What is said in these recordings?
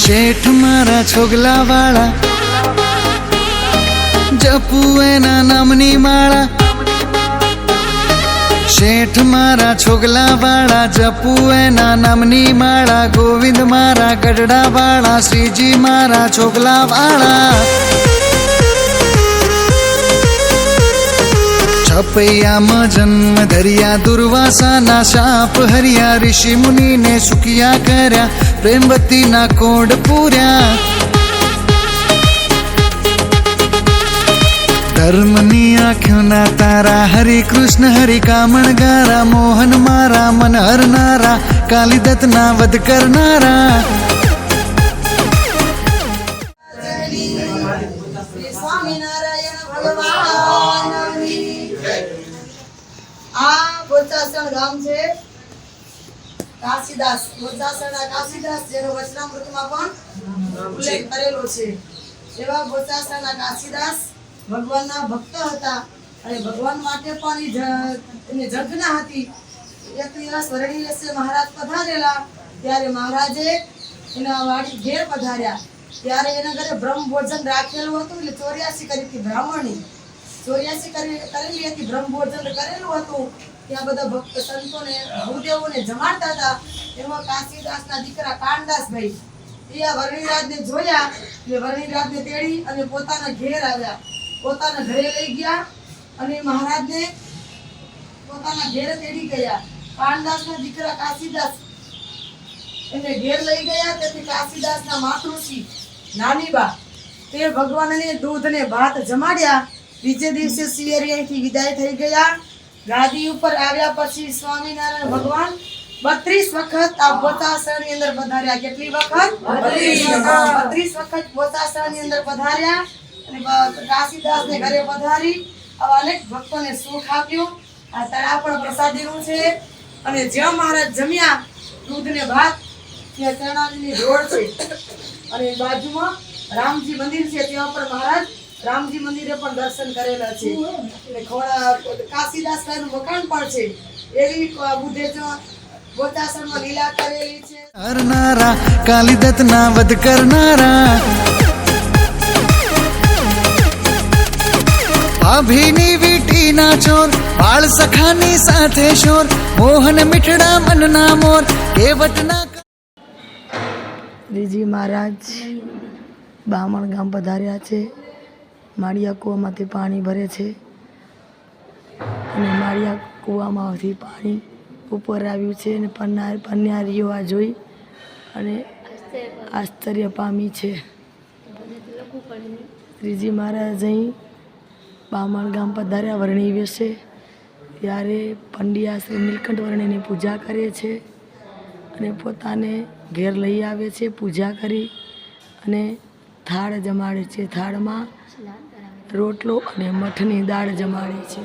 શેઠ મારા છોગલા વાળા જપુ એના નામની માળા શેઠ મારા છોગલા વાળા જપુ એના નામની માળા ગોવિંદ મારા ગઢડા વાળા શ્રીજી મારા છોગલા વાળા છપૈયામાં જન્મ ધર્યા દુર્વાસાના શાપ હર્યા ઋષિ મુનિને સુખિયા કર્યા પ્રેમવતીના કોડ પૂર્યા ધર્મની આંખોના તારા હરે કૃષ્ણ હરિ કામણ ગારા મોહન મારા મન હરનારા કાલિદત્તના વધ કરનારા ગામ છે કાશીદાસ બોચાસણના કાશીદાસ જેનો વચનામૃતમાં પણ ઉલ્લેખ કરેલો છે એવા બોચાસણના કાશીદાસ ભગવાનના ભક્ત હતા અને ભગવાન માટે પણ એને ઝંખના હતી. એક દિવસ વરણીલેશ્વર મહારાજ પધારેલા ત્યારે મહારાજે એના વાડી ઘેર પધાર્યા ત્યારે એના ઘરે બ્રહ્મ ભોજન રાખેલું હતું એટલે 84 કરી હતી બ્રાહ્મણી 84 કરેલી હતી બ્રહ્મ ભોજન કરેલું હતું. ત્યાં બધા ભક્ત સંતોને ભૂદેવોને જમાડતા હતા. એમાં કાશીદાસના દીકરા કાનદાસભાઈ એ આ વરણીરાજને જોયા એટલે વરણીરાજને તેડી અને પોતાના ઘેર આવ્યા. પોતાના ઘરે લઈ ગયા અને મહારાજને પોતાના ઘેર તેડી ગયા. કાનદાસના દીકરા કાશીદાસ એને ઘેર લઈ ગયા. તેથી કાશીદાસના માતૃશ્રી નાનીબા તે ભગવાનને દૂધ ને ભાત જમાડ્યા. બીજે દિવસે સિયરિયાથી વિદાય થઈ ગયા. ગાદી ઉપર આવ્યા પછી સ્વામિનારાયણ ભગવાન 32 વખત આ બોચાસણની અંદર પધાર્યા. કેટલી વખત? 32 વખત બોચાસણની અંદર પધાર્યા અને કાશીદાસને ઘરે પધારી આવા અનેક ભક્તોને સુખ આપ્યું. આ તળાવ પણ પ્રસાદીનું છે અને જ્યાં મહારાજ જમ્યા દૂધ ને ભાત ત્યાં ચણાની ઢોળ છે અને બાજુમાં રામજી મંદિર છે ત્યાં પણ મહારાજ રામજી મંદિરે પણ દર્શન કરેલા છે અને કાશીદાસ નું મકાન પણ છે. એવી બુદ્ધે બોચાસણમાં લીલા કરેલી છે. હરનારા કાલિદત્તના વધ કરનારા ભાભીની વીટીના ચોર બાળ સખાની સાથે શોર મોહન મીઠડા મનના મોર કેવટના શ્રીજી મહારાજ બામણ ગામ પધાર્યા છે. માળિયા કૂવામાંથી પાણી ભરે છે અને માળિયા કૂવામાંથી પાણી ઉપર આવ્યું છે અને પન્યારીઓ આ જોઈ અને આશ્ચર્ય પામી છે. શ્રીજી મહારાજ અહીં બામણ ગામ પધાર્યા વર્ણી વેશે ત્યારે પંડ્યા શ્રી નીલકંઠ વર્ણીની પૂજા કરે છે અને પોતાને ઘેર લઈ આવે છે. પૂજા કરી અને થાળ જમાડે છે. થાળમાં રોટલો અને મઠની દાળ જમાડે છે.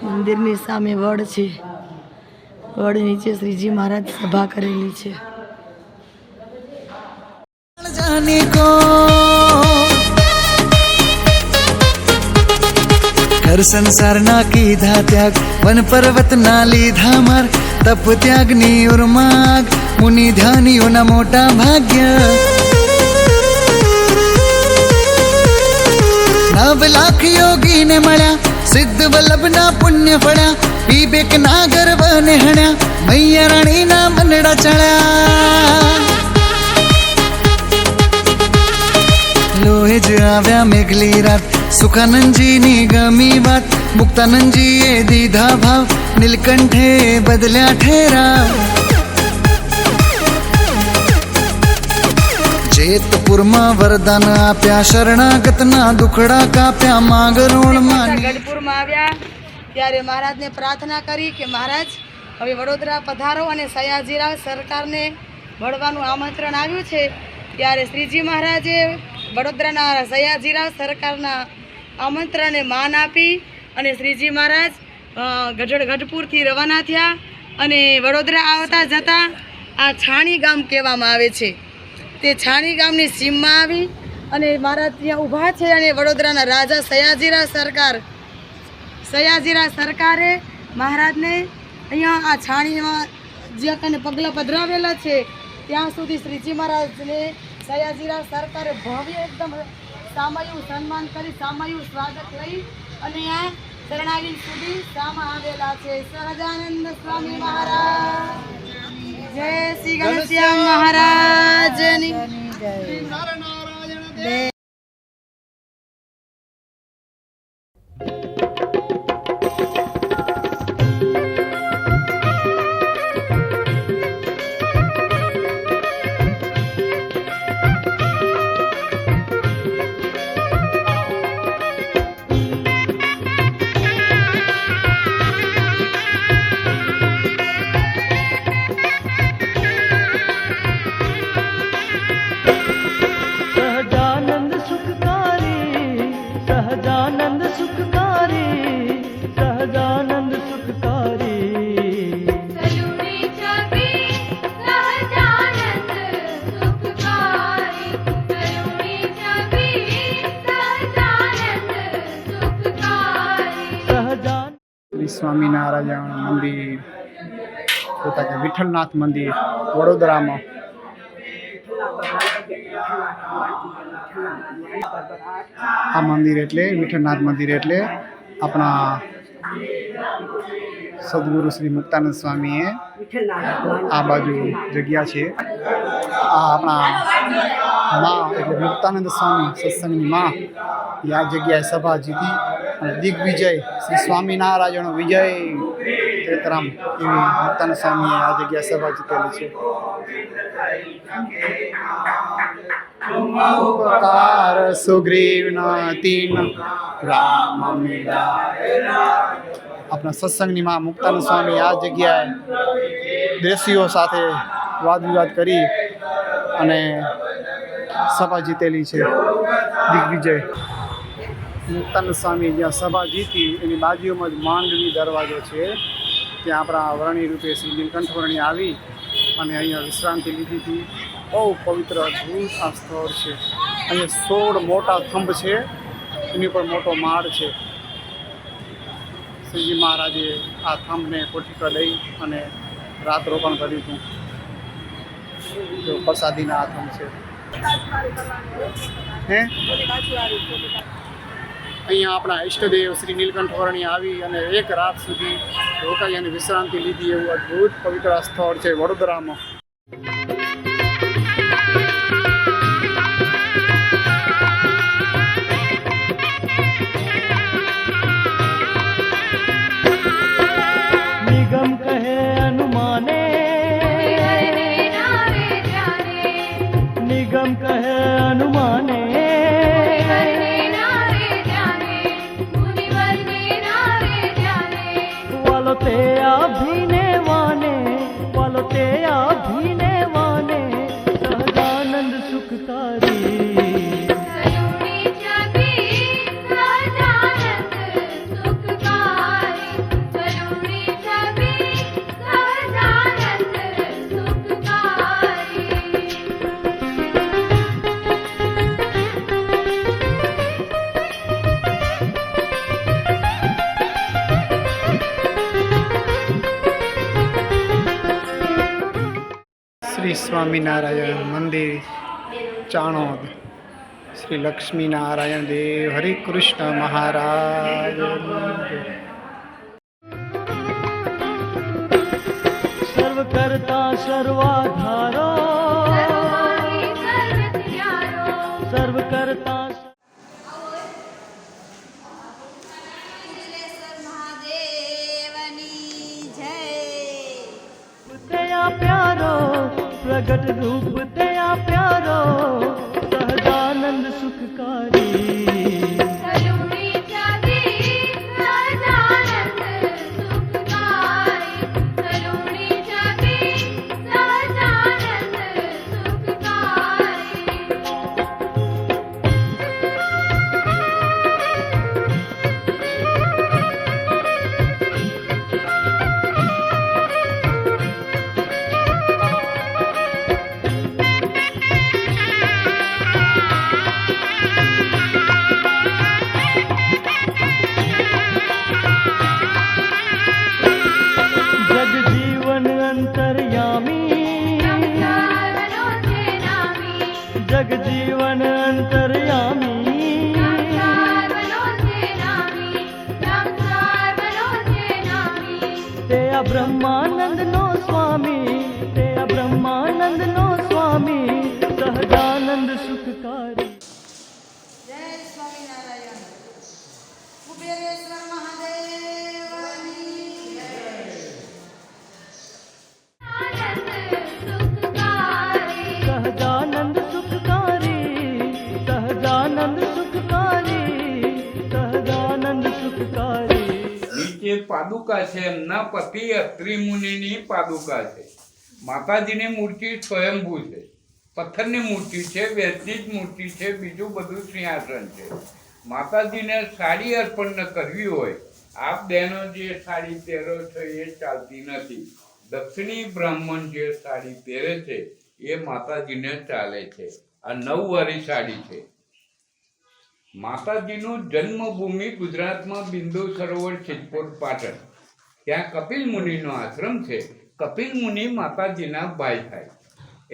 મંદિરની સામે વડ છે. વડ નીચે શ્રીજી મહારાજ સભા કરેલી છે. જાને કો ઘર સંસારના કીધા ત્યાગ વન પર્વતના લીધા માર તપ ત્યાગની ઉર્માગ મુનિ ધ્યાનીઓના મોટા ભાગ્ય 9 લાખ યોગીને મળ્યા સિદ્ધ વલ્લભના પુણ્ય ફળ્યા વિવેકના ગર્વને હણ્યા મૈયા રાણીના મંડળા ચડ્યા લોહે જ આવ્યા મેઘલી રાત સુખાનંદજીની ગમી વાત મુક્તાનંદજીએ દીધા ભાવ નીલકંઠે બદલ્યા ઠેરા જેતપુરમાં વરદાન આપ્યા શરણાગતના દુખડા કાપ્યા માંગરોળમાં ગઢપુરમાં આવ્યા ત્યારે મહારાજને પ્રાર્થના કરી કે મહારાજ હવે વડોદરા પધારો અને સયાજીરાવ સરકારને મળવાનું આમંત્રણ આવ્યું છે. ત્યારે શ્રીજી મહારાજે વડોદરાના સયાજીરાવ સરકારના આમંત્રણને માન આપી અને શ્રીજી મહારાજ ગઢપુરથી રવાના થયા અને વડોદરા આવતા જતાં આ છાણી ગામ કહેવામાં આવે છે. તે છાણી ગામની સીમમાં આવી અને મહારાજ ત્યાં ઊભા છે અને વડોદરાના રાજા સયાજીરાવ સરકાર સયાજીરાવ સરકારે મહારાજને અહીંયા આ છાણીમાં જે કને પગલાં પધરાવેલા છે ત્યાં સુધી શ્રીજી મહારાજને સયાજીરાવ સરકારે ભવ્ય એકદમ સામયું સન્માન કરી સામયું સ્વાગત લઈ અને આ શરણાગી સુધી સામા આવેલા છે. સહજાનંદ સ્વામી મહારાજ જય શ્રી ઘનશ્યામ મહારાજની જય. સ્વામિનારાયણ મંદિર પોતા વિઠ્ઠલનાથ મંદિર વડોદરામાં આ મંદિર એટલે વિઠ્ઠલનાથ મંદિર એટલે આપણા સદગુરુ શ્રી મુક્તાનંદ સ્વામીએ આ બાજુ જગ્યા છે. આ આપણા માં એટલે મુક્તાનંદ સ્વામી સત્સંગની માં આ જગ્યાએ સભા જીતી અને દિગ્વિજય શ્રી સ્વામિનારાયણ વિજય તેતરામ એવી મુક્તાનંદ સ્વામીએ આ જગ્યાએ સભા જીતેલી છે. ઉપકાર સુગ્રીવના તીન રામ આપણા સત્સંગની માં મુક્તાનંદ સ્વામી આ જગ્યાએ દેશીઓ સાથે વાદ વિવાદ કરી અને સભા જીતેલી છે. દિગ્વિજય મુક્તાનંદ સ્વામી જ્યાં સભા જીતી એની બાજુમાં જ માંડવી દરવાજો છે. ત્યાં આપણા વર્ણી રૂપે શ્રી નીલકંઠ વર્ણી આવી અને અહીંયા વિશ્રાંતિ લીધી હતી. બહુ પવિત્ર અદ્ભુત આ સ્થળ છે. અહીંયા 16 મોટા થંભ છે, એની ઉપર મોટો માળ છે. શ્રીજી મહારાજે આ થંભને કોઠી પર લઈ અને રાત રોકાણ કર્યું હતું. જો પ્રસાદીના આ થંભ છે. અહીંયા આપણા ઈષ્ટદેવ શ્રી નીલકંઠ વર્ણી આવી અને એક રાત સુધી રોકાઈ અને વિશ્રાંતિ લીધી એવું અદ્ભુત પવિત્ર સ્થળ છે વડોદરામાં. નિગમ કહે અનુમાને નિગમ કહે અનુમાને વાલો તે આભીને વાને વાલો તે આભીને વાને સહજાનંદ સુખકારી શ્રી સ્વામિનારાયણ મંદિર ચાણોદ શ્રી લક્ષ્મીનારાયણ દેવ હરે કૃષ્ણ મહારાજ. સર્વ કરતા સર્વાધારો સર્વ કરતા તેયા પ્યારો પ્રગટ રૂપ તેયા પ્યારો સહજાનંદ સુખકારી સ્વામિનારાયણ. કુબેરેશ્વર મહાદેવની જય. સહજાનંદ સુખકારી, સહજાનંદ સુખકારી, સહજાનંદ સુખકારી. નીચે પાદુકા છે, એમના પતિ અત્રિ મુનિની પાદુકા છે. માતાજીની મૂર્તિ સ્વયંભૂ છે, પથ્થરની મૂર્તિ છે, વેચની જ મૂર્તિ છે, બીજું બધું સિંહાસન છે. માતાજીને સાડી અર્પણ કરવી હોય, આપ બહેનો જે સાડી પહેરો છો એ ચાલતી નથી. દક્ષિણી બ્રાહ્મણ જે સાડી પહેરે છે એ માતાજીને ચાલે છે. આ 9 વાળી સાડી છે. માતાજીનું જન્મભૂમિ ગુજરાતમાં બિંદુ સરોવર સિદ્ધપુર પાટણ. ત્યાં કપિલ મુનિનો આશ્રમ છે. કપિલ મુનિ માતાજીના ભાઈ થાય.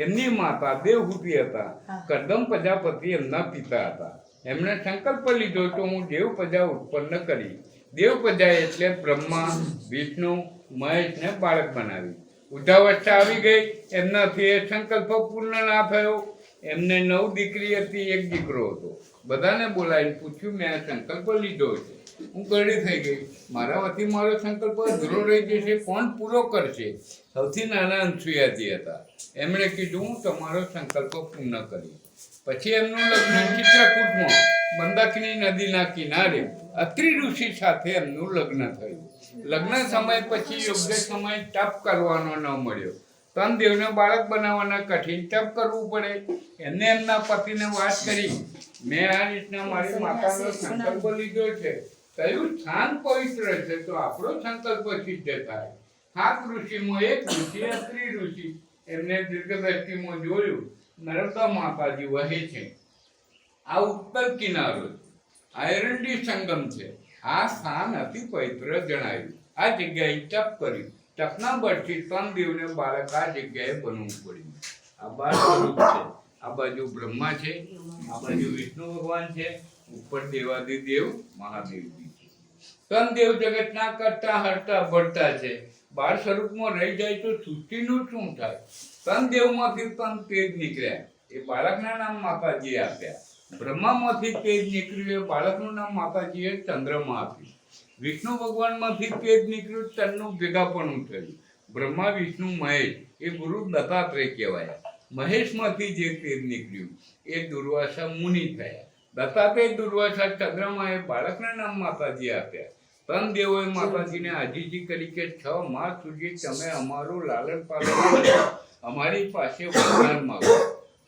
એમની માતા દેવહૂતિ હતા. કદમ પ્રજાપતિ એમના પિતા હતા. એમણે સંકલ્પ લીધો તો હું દેવ પ્રજા ઉત્પન્ન કરી. દેવ પ્રજા એટલે બ્રહ્મા, વિષ્ણુ, મહેશને બાળક બનાવી. વૃદ્ધાવસ્થા આવી ગઈ, એમનાથી એ સંકલ્પ પૂર્ણ ના થયો. એમને 9 દીકરી હતી, 1 દીકરો હતો. બધાને બોલાવીને પૂછ્યું, મેં આ સંકલ્પ લીધો છે, હું ગરડી થઈ ગઈ, મારા વતી મારો સંકલ્પ અધૂરો રહી જશે, કોણ પૂરો કરશે? સૌથી નાના અંશુયાજી હતા. એમણે કીધું, હું તમારો સંકલ્પ પૂર્ણ કરીશ. પછી એમનું લગ્ન ચિત્રકૂટમાં મંદાકિની નદીના કિનારે અત્રિ ઋષિ સાથે એમનું લગ્ન થયું. લગ્ન સમય પછી યોગ્ય સમય તપ કરવાનો ન મળ્યો. તનદેવને બાળક બનાવવાના કઠિન તપ કરવું પડે. એમને એમના પતિને વાત કરી, મેં આ રીતના મારી માતાનો સંકલ્પ લીધો છે, કયું સ્થાન પવિત્ર છે તો આપણો સંકલ્પ સિદ્ધ થાય. 7 ઋષિમાં એક ઋષિ અત્રિ ઋષિ. એમને દીર્ઘદ્રષ્ટિમાં જોયું, નર્મદા માતાજી વહે છે. આ ઉત્તર કિનારો આ એરંડી સંગમ છે. આ સ્થાન અતિ પવિત્ર જણાયું. આ જગ્યાએ તપ કર્યું. તપના બળથી તનદેવને બાળક આ જગ્યાએ બનવું પડ્યું. આ 12 સ્વરૂપ છે. આ બાજુ બ્રહ્મા છે, આ બાજુ વિષ્ણુ ભગવાન છે, ઉપર દેવાદિદેવ મહાદેવજી છે. તનદેવ જગતના કરતા હરતા ભરતા છે. 12 સ્વરૂપમાં રહી જાય તો સૃષ્ટિનું શું થાય? તનદેવમાંથી તન તેજ નીકળ્યા, એ બાળકના નામ માતાજીએ આપ્યા. બ્રહ્મામાંથી તેજ નીકળ્યું, એ બાળકનું નામ માતાજીએ ચંદ્રમાં આપ્યું. વિષ્ણુ ભગવાનમાંથી તેજ નીકળ્યું, તનનું ભેગાપણું થયું. બ્રહ્મા, વિષ્ણુ, મહેશ એ ગુરુ દત્તાત્રેય કહેવાયા. મહેશમાંથી જે તેજ નીકળ્યું એ દુર્વાસા મુનિ થયા. દત્તાત્રેય, દુર્વાસા, ચંદ્રમાએ બાળકના નામ માતાજી આપ્યા. તન દેવોએ માતાજીને આજીજી કરી કે 6 માસ સુધી તમે અમારું લાલન પાલન કરો, અમારી પાસે વરદાન માંગો.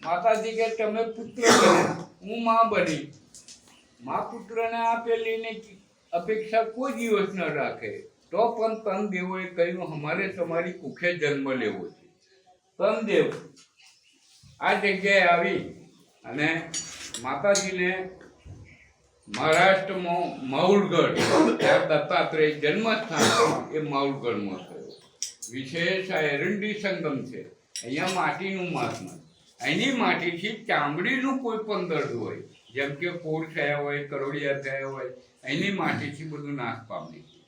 માતાજી કે તમે પુત્ર બન્યા, હું માં બની. માં પુત્રને આપેલીને અપેક્ષા કોઈ દિવસ ન રાખે. તો પણ તન દેવોએ કહ્યું, અમારે તમારી કુખે જન્મ લેવો છે. તન દેવ આ જગ્યાએ આવી અને માતાજીને મહારાષ્ટ્રમાં માઉલગઢ, ત્યાં દત્તાત્રેય જન્મસ્થાન એ માઉલગઢમાં થયો. વિશેષ આ એરંડી સંગમ છે. અહીંયા માટીનું મહાત્મા. અહીંની માટીથી ચામડીનું કોઈ પણ દર્દ હોય, જેમ કે ફોડ થયા હોય, કરોડિયા થયા હોય, અહીંની માટીથી બધું નાશ પામે છે.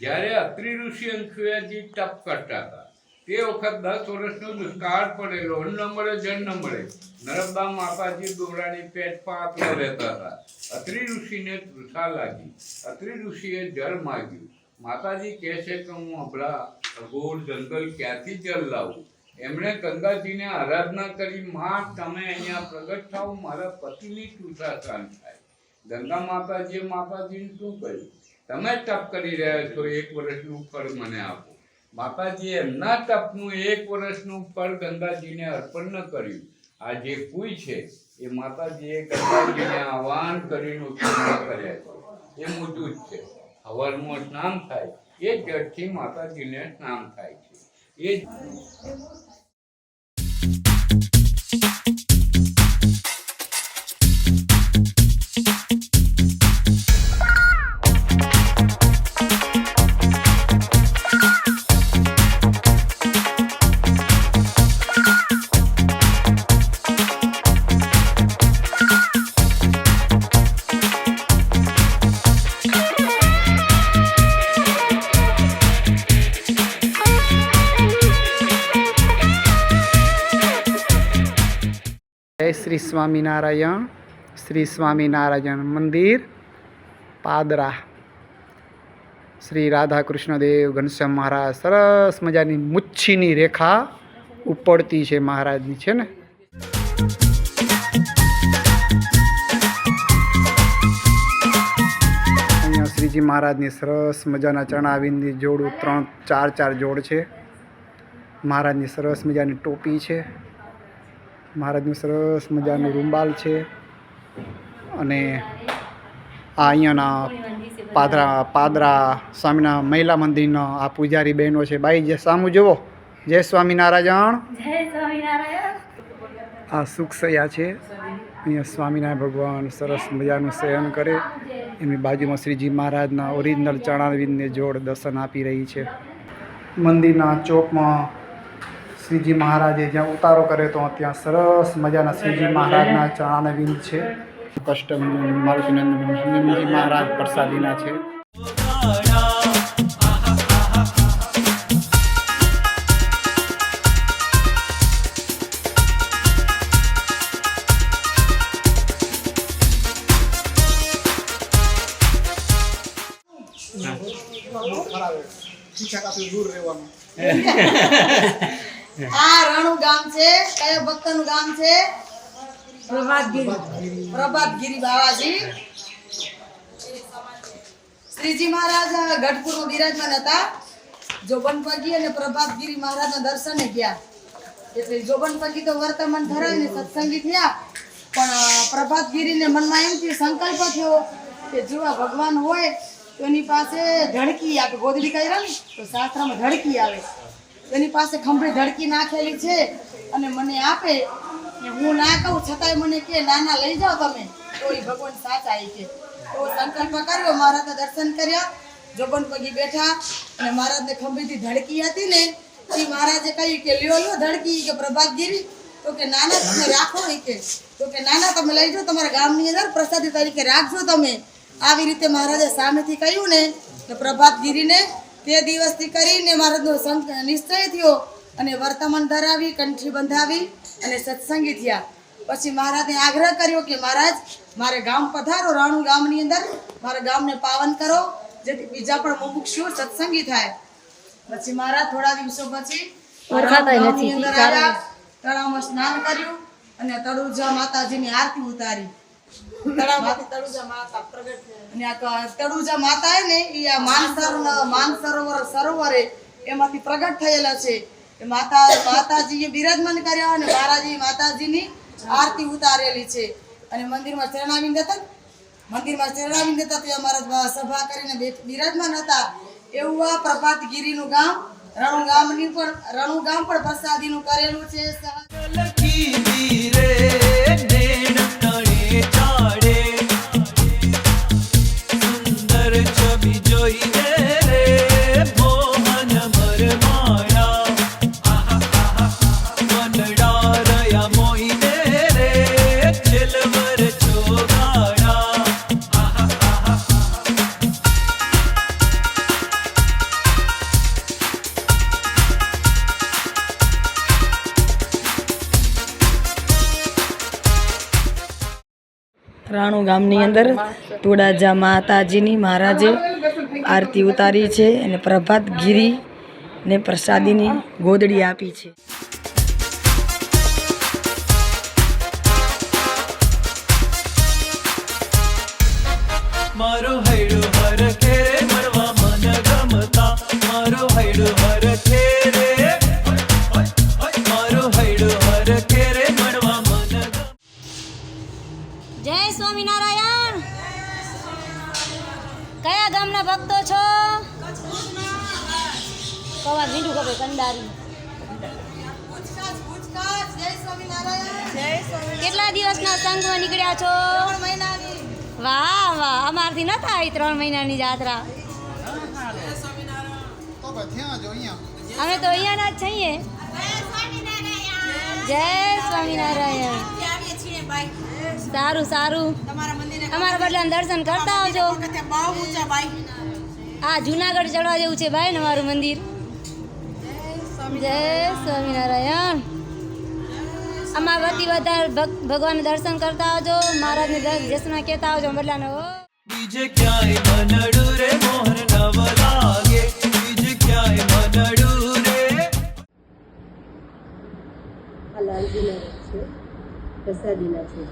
જ્યારે અત્રિ ઋષિ અંશુયાજી તપ કરતા હતા તે વખત 10 વર્ષનો દુષ્કાળ પડેલો, અન્ન ન મળે, જળ ન મળે. નર્મદા માતાજી દોરાની પેટ પાતળા રહેતા હતા. અત્રિ ઋષિને તૃષા લાગી. અત્રિ ઋષિએ જળ માગ્યું. માતાજી કહે છે કે હું હમણાં અઘોર જંગલ ક્યાંથી જળ લાવું? એમણે ગંગાજીને આરાધના કરી, માં તમે અહીંયા પ્રગટ થાવ, મારા પતિની તૃષા શાંત થાય. ગંગા માતાજીએ માતાજીને શું કહ્યું? તમે તપ કરી રહ્યા છો, 1 વર્ષનું ફળ મને આપો. માતાજીએ એમના તપનું 1 વર્ષનું ફળ ગંગાજીને અર્પણ ન કર્યું. આ જે કુઈ છે એ માતાજીએ ગંગાજીને આહ્વાન કરીને ઉત્પન્ન કર્યા છે. એ મોટું જ છે. હવનમાં સ્નાન થાય એ જળથી માતાજીને સ્નાન થાય છે. એ જય શ્રી સ્વામિનારાયણ. શ્રી સ્વામિનારાયણ મંદિર પાદરા. શ્રી રાધા કૃષ્ણદેવ ઘનશ્યામ મહારાજ સરસ મજાની મુચ્છીની રેખા ઉપડતી છે મહારાજની છે ને. અહીંયા શ્રીજી મહારાજની સરસ મજાના ચરણાવિંદની જોડું 3-4 જોડ છે. મહારાજની સરસ મજાની ટોપી છે. મહારાજનું સરસ મજાનું રૂમાલ છે. અને આ અહીંયાના પાદરા સ્વામીના મહિલા મંદિરના આ પૂજારી બહેનો છે. બાઈ જે સામું જુઓ. જય સ્વામિનારાયણ. આ સુખસયા છે. અહીંયા સ્વામિનારાયણ ભગવાન સરસ મજાનું શયન કરે. એમની બાજુમાં શ્રીજી મહારાજના ઓરિજિનલ ચરણાવિંદને જોડ દર્શન આપી રહી છે. મંદિરના ચોકમાં શ્રીજી મહારાજે જ્યાં ઉતારો કરે તો ત્યાં સરસ મજાના શ્રીજી મહારાજના ચરણાવિંદ છે. કષ્ટમ મારુતિનંદનજી મહારાજ પ્રસાદીના છે. આ રણુ ગામ છે. કયા ભક્તનું ગામ છે? પ્રભાતગીરી બાવાજી. શ્રીજી મહારાજ ગઢપુરમાં બિરાજમાન હતા. જોબનપગી અને પ્રભાતગીરી મહારાજના દર્શને ગયા. એટલે જોબનપગી તો વર્તમાન ધરાવીને સત્સંગી થયા, પણ પ્રભાતગીરીને મનમાં એમ થયું, સંકલ્પ થયો કે જો આ ભગવાન હોય તો એની પાસે ધડકી આપે. ગોદડી કર્યા ને તો શાસ્ત્રમાં ધડકી આવે. એની પાસે ખંભે ધડકી નાખેલી છે અને મને આપે. હું ના કહું છતાંય મને કે નાના લઈ જાઓ તમે, તો એ ભગવાન સાચા એ કે. તો સંકલ્પ કર્યો, મહારાજના દર્શન કર્યા. જોબન પગી બેઠા અને મહારાજને ખંભેથી ધડકી હતી ને એ મહારાજે કહ્યું કે લ્યો લ્યો ધડકી કે પ્રભાતગીરી. તો કે નાના તમે રાખો એ કે. તો કે નાના તમે લઈ જાઓ, તમારા ગામની અંદર પ્રસાદી તરીકે રાખજો તમે. આવી રીતે મહારાજે સામેથી કહ્યું ને તો પ્રભાતગીરીને તે દિવસથી કરીને મહારાજનો નિશ્ચય થયો અને વર્તમાન ધરાવી, કંઠી બંધાવી અને સત્સંગી થયા. પછી મહારાજે આગ્રહ કર્યો કે મહારાજ મારે ગામ પધારો, રાણુ ગામની અંદર મારા ગામને પાવન કરો, જેથી બીજા પણ મુમુક્ષુ સત્સંગી થાય. પછી મહારાજ થોડા દિવસો પછી ગામની અંદર આવ્યા, તળાવમાં સ્નાન કર્યું અને તળુજા માતાજીની આરતી ઉતારી. તળાવમાંથી તળુજા માતા પ્રગટ થયા. અને આ તળુજા માતા હે ને એ આ માનસરોવર સરોવરે એમાંથી પ્રગટ થયેલા છે. માતાજીએ બિરાજમાન કર્યા અને મહારાજે માતાજીની આરતી ઉતારેલી છે. અને મંદિરમાં ચરણાવિંદ હતા, ત્યાં મહારાજ સભા કરીને બિરાજમાન હતા. એવું આ પ્રભાતગીરીનું ગામ રણુ ગામ પણ પ્રસાદીનું કરેલું છે. રાણુ ગામની અંદર તોડાજા માતાજીની મહારાજે આરતી ઉતારી છે અને પ્રભાતગીરી ને પ્રસાદીની ગોદડી આપી છે. મારો હૈડો હર ખેરે મળવા મન ગમતા, મારો હૈડો હર ખેરે, મારો હૈડો હર ખેરે મળવા મન ગમતા. જય સ્વામિનારાયણ. કયા ગામના ભક્તો છો? કવા મીંડું કપે કંડારી. કેટલા દિવસના સંઘમાં નીકળ્યા છો? 3 મહિનાની. વાહ વાહ, અમારથી નતા આવી 3 મહિનાની જાત્રા. અમે તો અહીંયાના જ છીએ. જય સ્વામિનારાયણ. સારું સારું, અમારા બદલાને દર્શન કરતા આવજો. આ જુનાગઢ ચડવા જેવું છે ભાઈ અમારું મંદિર. જય સ્વામિનારાયણ. આમાં વતી વધારે ભગવાનના દર્શન કરતા આવજો, મહારાજને જશ્ન કહેતા આવજો બદલાનો. બીજે ક્યાંય મનડું રે મોહન નવ લાગે, બીજે ક્યાંય મનડું રે. આ લાલજી મહારાજ છે, પ્રસાદીના છે.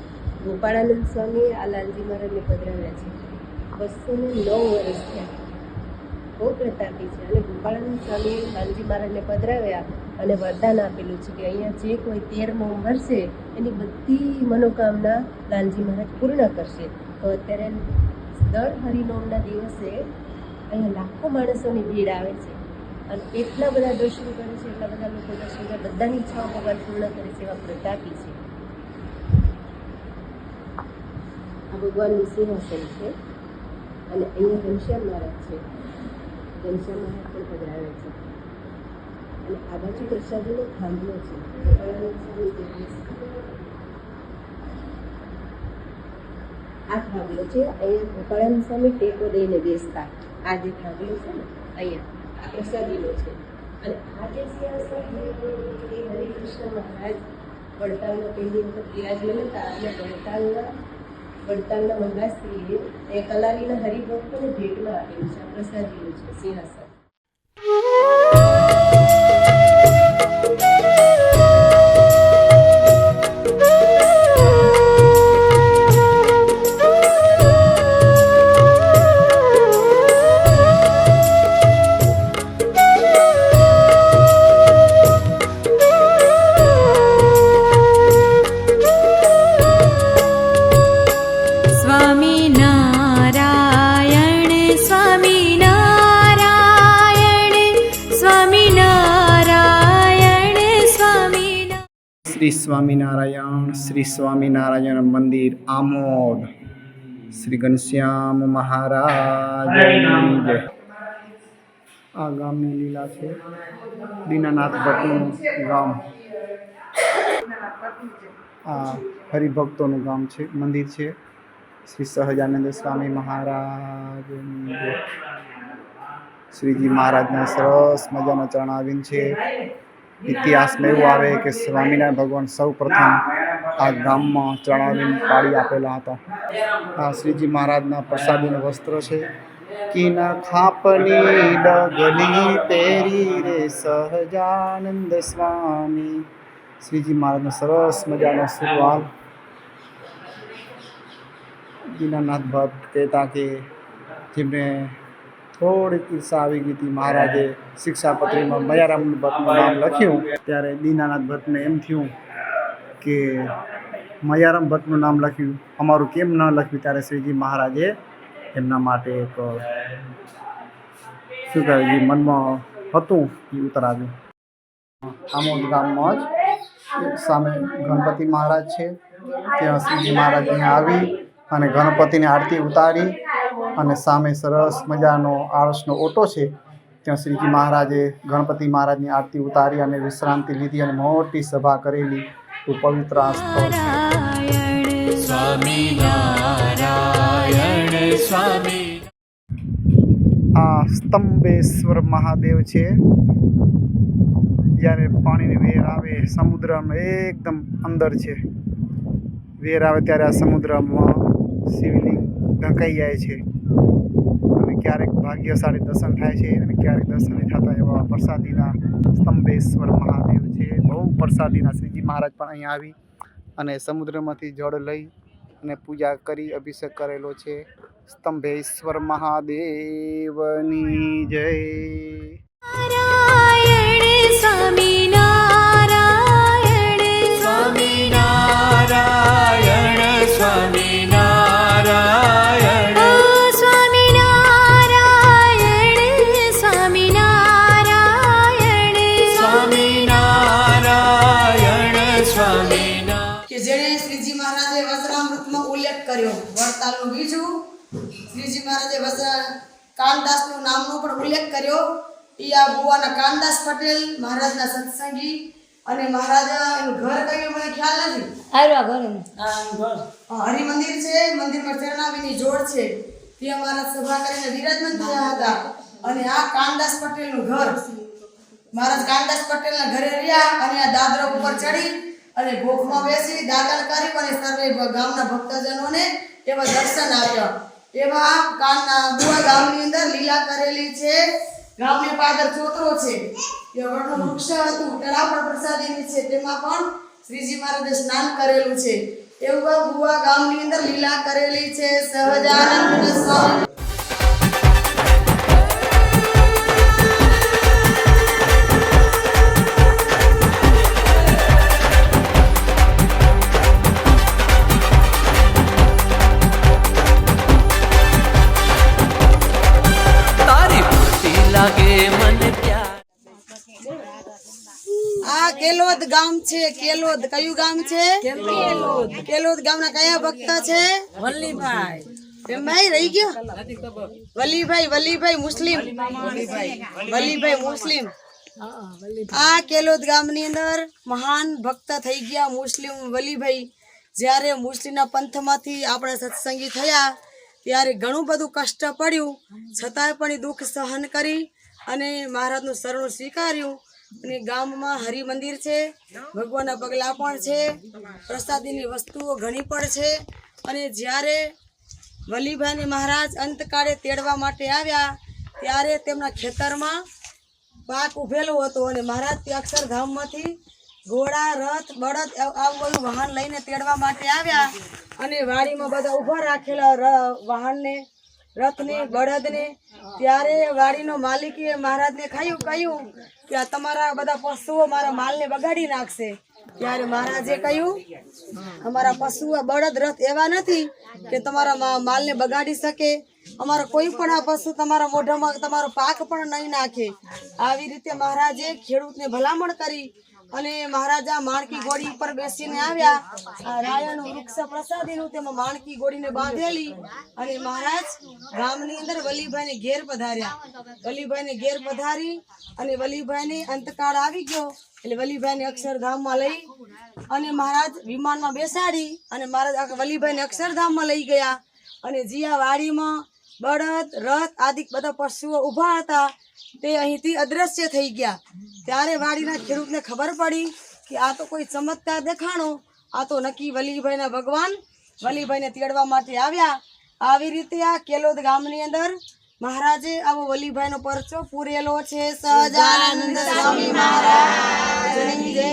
ગોપાળાનંદ સ્વામી આ લાલજી મહારાજને પધરાવ્યા છે. 209 વર્ષ થયા. બહુ પ્રતાપી છે. અને ગોપાળાનંદ સ્વામીએ લાલજી મહારાજને પધરાવ્યા અને વરદાન આપેલું છે કે અહીંયા જે કોઈ 13 ભરશે એની બધી મનોકામના લાલજી મહારાજ પૂર્ણ કરશે. તો અત્યારે દર હરિનોમના દિવસે અહીંયા લાખો માણસોની ભીડ આવે છે અને એટલા બધા દર્શન કરે છે, એટલા બધા લોકો દર્શન કરે, બધાની ઈચ્છાઓ ભગવાન પૂર્ણ કરે છે. એવા પ્રતાપી છે. આ ભગવાનનું સિંહાસન છે અને અહીંયા ઘનશ્યામ મહારાજ છે. ઘનશ્યામ મહારાજ પણ પધરાવે છે અને આ બાજુ પ્રસાદીનો થાંભલો છે. આ થાંભલો છે. અહીંયા ગોપાળાનંદ સ્વામી ટેકો દઈને બેસતા. આ જે થાંભલો છે ને અહીંયા આ પ્રસાદીનો છે. અને આ જે સિંહાસન છે એ હરિકૃષ્ણ મહારાજ વડતાલના પહેલી વખત બિરાજમાન હતા અને વડતાલના મહારાજશ્રીએ એ કલાલીના હરિભક્તોને ભેટમાં આપેલું છે. આ પ્રસાદીનું છે સિંહાસન. શ્રી સ્વામિનારાયણ મંદિર આમોદ, શ્રી ઘનશ્યામ મહારાજ જય. આ ગામની લીલા છે. દીનાનાથ ભટ્ટનું ગામ. આ હરિભક્તોનું ગામ છે, મંદિર છે. શ્રી સહજાનંદ સ્વામી મહારાજ જય. શ્રીજી મહારાજના સરસ મજાના ચરણાવીન છે. ઇતિહાસમાં એવું આવે કે સ્વામિનારાયણ ભગવાન સૌ પ્રથમ આ ગામમાં ચરણાવીન પાડી આપેલા હતા. આ શ્રીજી મહારાજના પ્રસાદીનું વસ્ત્ર છે. કિન ખાપની ડગલી પહેરી રે સહજાનંદ સ્વામી. શ્રીજી મહારાજનો સરસ મજાનો સુરવાલ. દીનાનાથ ભટ્ટ કહેતા કે જેમને થોડીક ઈર્ષા આવી ગઈ હતી, મહારાજે શિક્ષાપત્રીમાં મયારામ ભટ્ટનું નામ લખ્યું ત્યારે દીનાનાથ ભટ્ટને એમ થયું કે મયારામ ભટ્ટનું નામ લખ્યું, અમારું કેમ ન લખ્યું? ત્યારે શ્રીજી મહારાજે એમના માટે એક શું કહેવાય જે મનમાં હતું એ ઉતરાવ્યું. આમોદ ગામમાં જ સામે ગણપતિ મહારાજ છે. ત્યાં શ્રીજી મહારાજ અહીંયા આવી અને ગણપતિની આરતી ઉતારી અને સામે સરસ મજાનો આળસનો ઓટો છે. ત્યાં શ્રીજી મહારાજે ગણપતિ મહારાજની આરતી ઉતારી અને વિશ્રાંતિ લીધી અને મોટી સભા કરેલી. તો પવિત્ર આ સ્થળ છે. આ સ્તંભેશ્વર મહાદેવ છે. જ્યારે પાણીની વેર આવે સમુદ્રમાં એકદમ અંદર છે, વેર આવે ત્યારે આ સમુદ્રમાં શિવલિંગ ઢંકાઈ જાય છે અને ક્યારેક ભાગ્યશાળી દર્શન થાય છે અને ક્યારેક દર્શન નહીં થતા એવા પ્રસાદીના સ્તંભેશ્વર મહાદેવ છે. બહુ પ્રસાદીના શ્રીજી મહારાજ પણ અહીંયા આવી અને સમુદ્રમાંથી જળ લઈ અને પૂજા કરી અભિષેક કરેલો છે. સ્તંભેશ્વર મહાદેવની જય. કે જેણે શ્રીજી મહારાજે વચનામૃતમાં ઉલ્લેખ કર્યો. વડતાલનું બીજું શ્રીજી મહારાજે કાનદાસનું નામનો પણ ઉલ્લેખ કર્યો. એ આ બુવાના કાનદાસ પટેલ મહારાજના સત્સંગી અને મહારાજા એનું ઘર કયું મને ખ્યાલ નથી. હરિમંદિર છે. મંદિરમાં ચરણાવીની જોડ છે. ત્યાં મહારાજ સભા કરીને વિરાજમાન થયા હતા અને આ કાનદાસ પટેલનું ઘર. મહારાજ કાનદાસ પટેલના ઘરે રહ્યા અને આ દાદરા ઉપર ચડી અને ભોખમાં બેસી દાતણ કરી અને સર્વે ગામના ભક્તજનોને એવા દર્શન આપ્યા. એવા બુવા ગામની અંદર લીલા કરેલી છે. ગામની પાદર ચોતરો છે, એ વડનું વૃક્ષ હતું, તળાવ પણ પ્રસાદીની છે, તેમાં પણ શ્રીજી મહારાજે સ્નાન કરેલું છે. એવું બુવા ગામની અંદર લીલા કરેલી છે. સહજાનંદ સ્વામી તારી ભક્તિ લાગે મને પ્યાર. આ કેલોદ ગામ છે. કેલોદ કયું ગામ છે? કેલોદ ગામના કયા ભક્ત છે? વલ્લીભાઈ રહી ગયો. વલ્લીભાઈ મુસ્લિમ. વલ્લીભાઈ મુસ્લિમ. આ કેલોદ ગામની અંદર મહાન ભક્ત થઈ ગયા મુસ્લિમ વલ્લીભાઈ. જ્યારે મુસ્લિમના પંથમાંથી આપણે સત્સંગી થયા ત્યારે ઘણું બધું કષ્ટ પડ્યું, છતાંય પણ એ દુઃખ સહન કરી અને મહારાજનું શરણું સ્વીકાર્યું. અને ગામમાં હરિમંદિર છે, ભગવાનના પગલા પણ છે, પ્રસાદીની વસ્તુઓ ઘણી પણ છે. અને જ્યારે વલ્લીભાઈને મહારાજ અંતકાળે તેડવા માટે આવ્યા ત્યારે તેમના ખેતરમાં પાક ઉભેલો હતો અને મહારાજ તે અક્ષરધામમાંથી ઘોડા, રથ, બળદ આવું બધું વાહન લઈને તેડવા માટે આવ્યા. અને વાડીમાં બધા ઊભા રાખેલા વાહનને, રથને, બળદને. ત્યારે વાડીનો માલિકે મહારાજને કહ્યું કે આ તમારા બધા પશુઓ મારા માલને બગાડી નાખશે. ત્યારે મહારાજે કહ્યું, અમારા પશુઓ, બળદ, રથ એવા નથી કે તમારા માલને બગાડી શકે. અમારા કોઈ પણ આ પશુ તમારા મોઢામાં તમારો પાક પણ નહીં નાખે. આવી રીતે મહારાજે ખેડૂતને ભલામણ કરી અને મહારાજા માણકી ઘોડી ઉપર બેસીને આવ્યા. રાયણનું વૃક્ષ પ્રસાદીનું તેમાં માણકી ઘોડીને બાંધેલી અને મહારાજ ગામની અંદર વલ્લીભાઈને ઘેર પધાર્યા. વલ્લીભાઈને ઘેર પધારી અને વલ્લીભાઈને અંતકાળ આવી ગયો એટલે વલ્લીભાઈને અક્ષરધામમાં લઈ અને મહારાજ વિમાનમાં બેસાડી અને મહારાજ વલ્લીભાઈને અક્ષરધામમાં લઈ ગયા. અને જીયા વાડીમાં બળદ, રથ આદિ બધા પશુઓ ઊભા હતા તે અહીંથી અદ્રશ્ય થઈ ગયા. ત્યારે વાડીના ખેડૂતને ખબર પડી કે આ તો કોઈ ચમત્કાર દેખાણો, આ તો નક્કી વલ્લીભાઈના ભગવાન વલ્લીભાઈને તેડવા માટે આવ્યા. આવી રીતે આ કેલોદ ગામની અંદર મહારાજે આવો વલ્લીભાઈનો પરચો પૂરેલો છે. સહજાનંદ સ્વામી મહારાજની જય.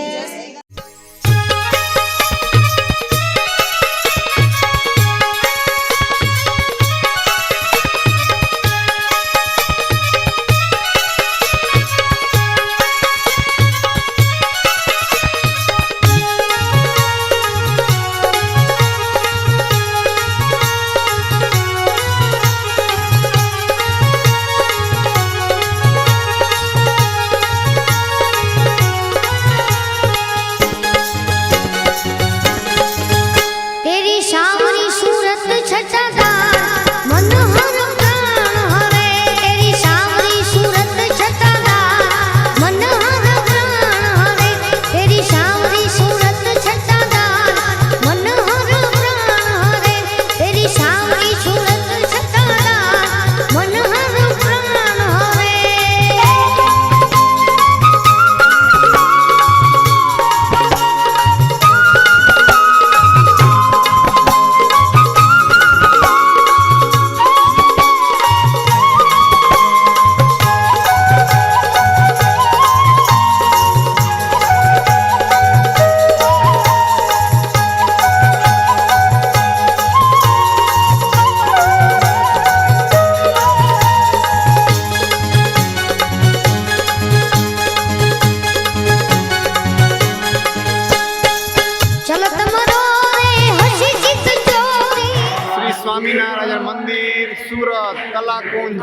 સ્વામિનારાયણ મંદિર, સુરત, કલાકુંજ.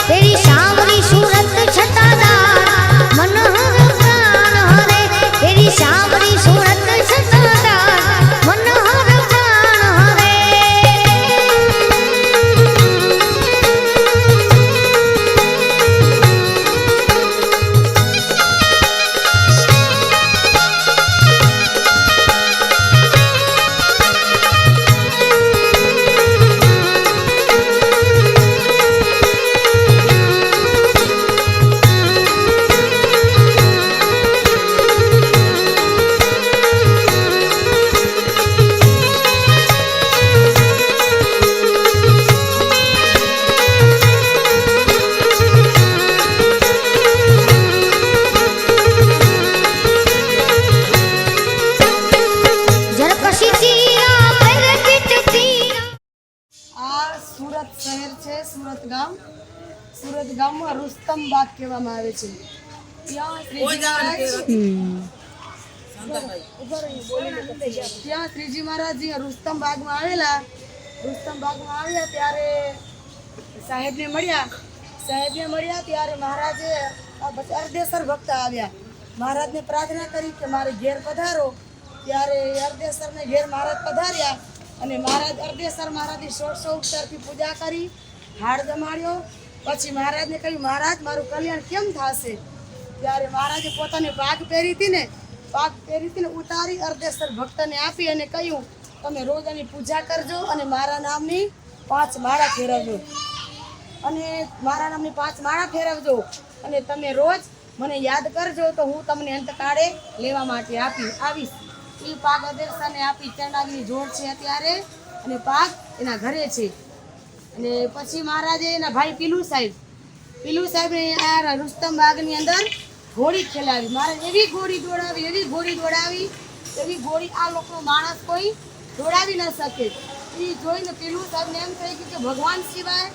तेरी सावरी सूरत छटादार मनोहर प्राण हरे, तेरी सावरी सूरत छटादार मनोहर प्राण हरे. ગામ સુરત ગામમાં રુસ્તમ બાગ કહેવામાં આવે છે. ત્યાં શ્રીજી મહારાજ રુસ્તમ બાગમાં આવ્યા ત્યારે સાહેબને મળ્યા ત્યારે મહારાજે અર્ધેસર ભક્ત આવ્યા. મહારાજને પ્રાર્થના કરી કે મારે ઘેર પધારો. ત્યારે અર્ધેસરને ઘેર મહારાજ પધાર્યા અને મહારાજ અર્ધેસર મહારાજની 1600 ઉપચારથી પૂજા કરી, હાડ જમાડ્યો. પછી મહારાજને કહ્યું, મહારાજ મારું કલ્યાણ કેમ થશે? ત્યારે મહારાજે પોતાને પાગ પહેરી હતી ને ઉતારી અર્ધેસર ભક્તને આપી અને કહ્યું, તમે રોજ આની પૂજા કરજો અને મારા નામની 5 માળા ફેરવજો અને તમે રોજ મને યાદ કરજો તો હું તમને અંતકાળે લેવા માટે આવીશ. એ પાક અર્ધેસરને આપી. ચરણાગની જોડ છે અત્યારે અને પાક એના ઘરે છે. અને પછી મહારાજે એના ભાઈ પીલુ સાહેબને આ રુસ્તમ બાગની અંદર ઘોડી ખેલાવી. મહારાજ એવી ઘોડી દોડાવી આ લોકો માણસ કોઈ દોડાવી ન શકે. એ જોઈને પીલુ સાહેબને એમ થઈ ગયું કે ભગવાન સિવાય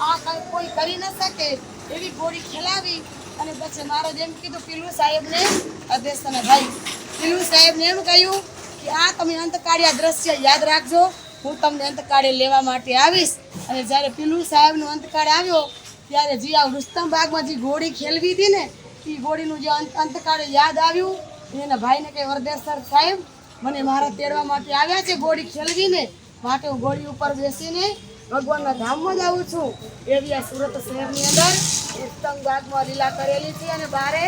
આ કોઈ કરી ન શકે. એવી ઘોડી ખેલાવી અને પછી મહારાજ એમ કીધું પીલુ સાહેબને અર્ધેસરના ભાઈ પીલુ સાહેબને એમ કહ્યું કે આ તમે અંતકાળિયા દ્રશ્ય યાદ રાખજો, હું તમને અંતકાળે લેવા માટે આવીશ. અને જ્યારે પીલુ સાહેબનો અંતકાળ આવ્યો ત્યારે જે આ રુસ્તમ બાગમાં જે ઘોડી ખેલવી હતી ને એ ઘોડીનું જે અંતકાળે યાદ આવ્યું. એના ભાઈને કહે, અર્ધેસર સાહેબ મને મારા તેડવા માટે આવ્યા છે ઘોડી ખેલવીને, માટે હું ઘોડી ઉપર બેસીને ભગવાનના ધામમાં જાઉં છું. એવી આ સુરત શહેરની અંદર રુસ્તમ બાગમાં લીલા કરેલી છે અને બારે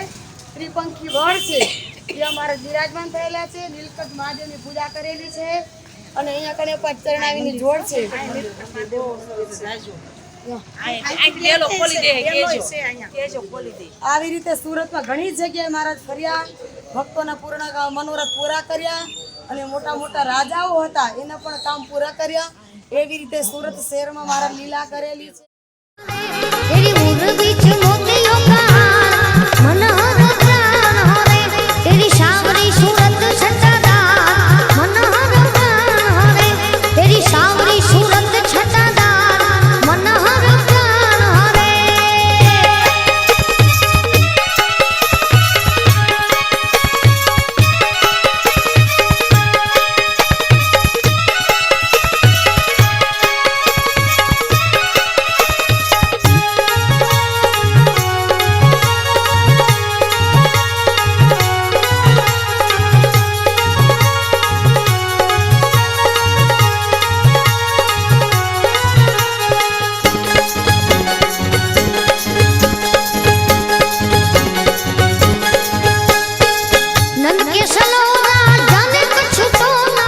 ત્રિપંખી વડ છે. એ અમારે બિરાજમાન થયેલા છે. નીલકંઠ મહાદેવની પૂજા કરેલી છે અને અહીંયા કને ચરણાવીની જોડ છે. આવી રીતે સુરતમાં ઘણી જગ્યાએ મહારાજ ફર્યા, ભક્તોના પૂર્ણ મનોરથ પૂરા કર્યા અને મોટા મોટા રાજાઓ હતા એના પણ કામ પૂરા કર્યા. એવી રીતે સુરત શહેરમાં મહારાજ લીલા કરેલી છે. तेरी उम्र बीच मोतियों का हार मनोहर प्राण हो रे तेरी सावरी सूरत छटादार मनोहर प्राण हो रे तेरी सावरी सूरत छटादार मनोहर प्राण हो रे नंद के सलोरा जाने कुछ तो ना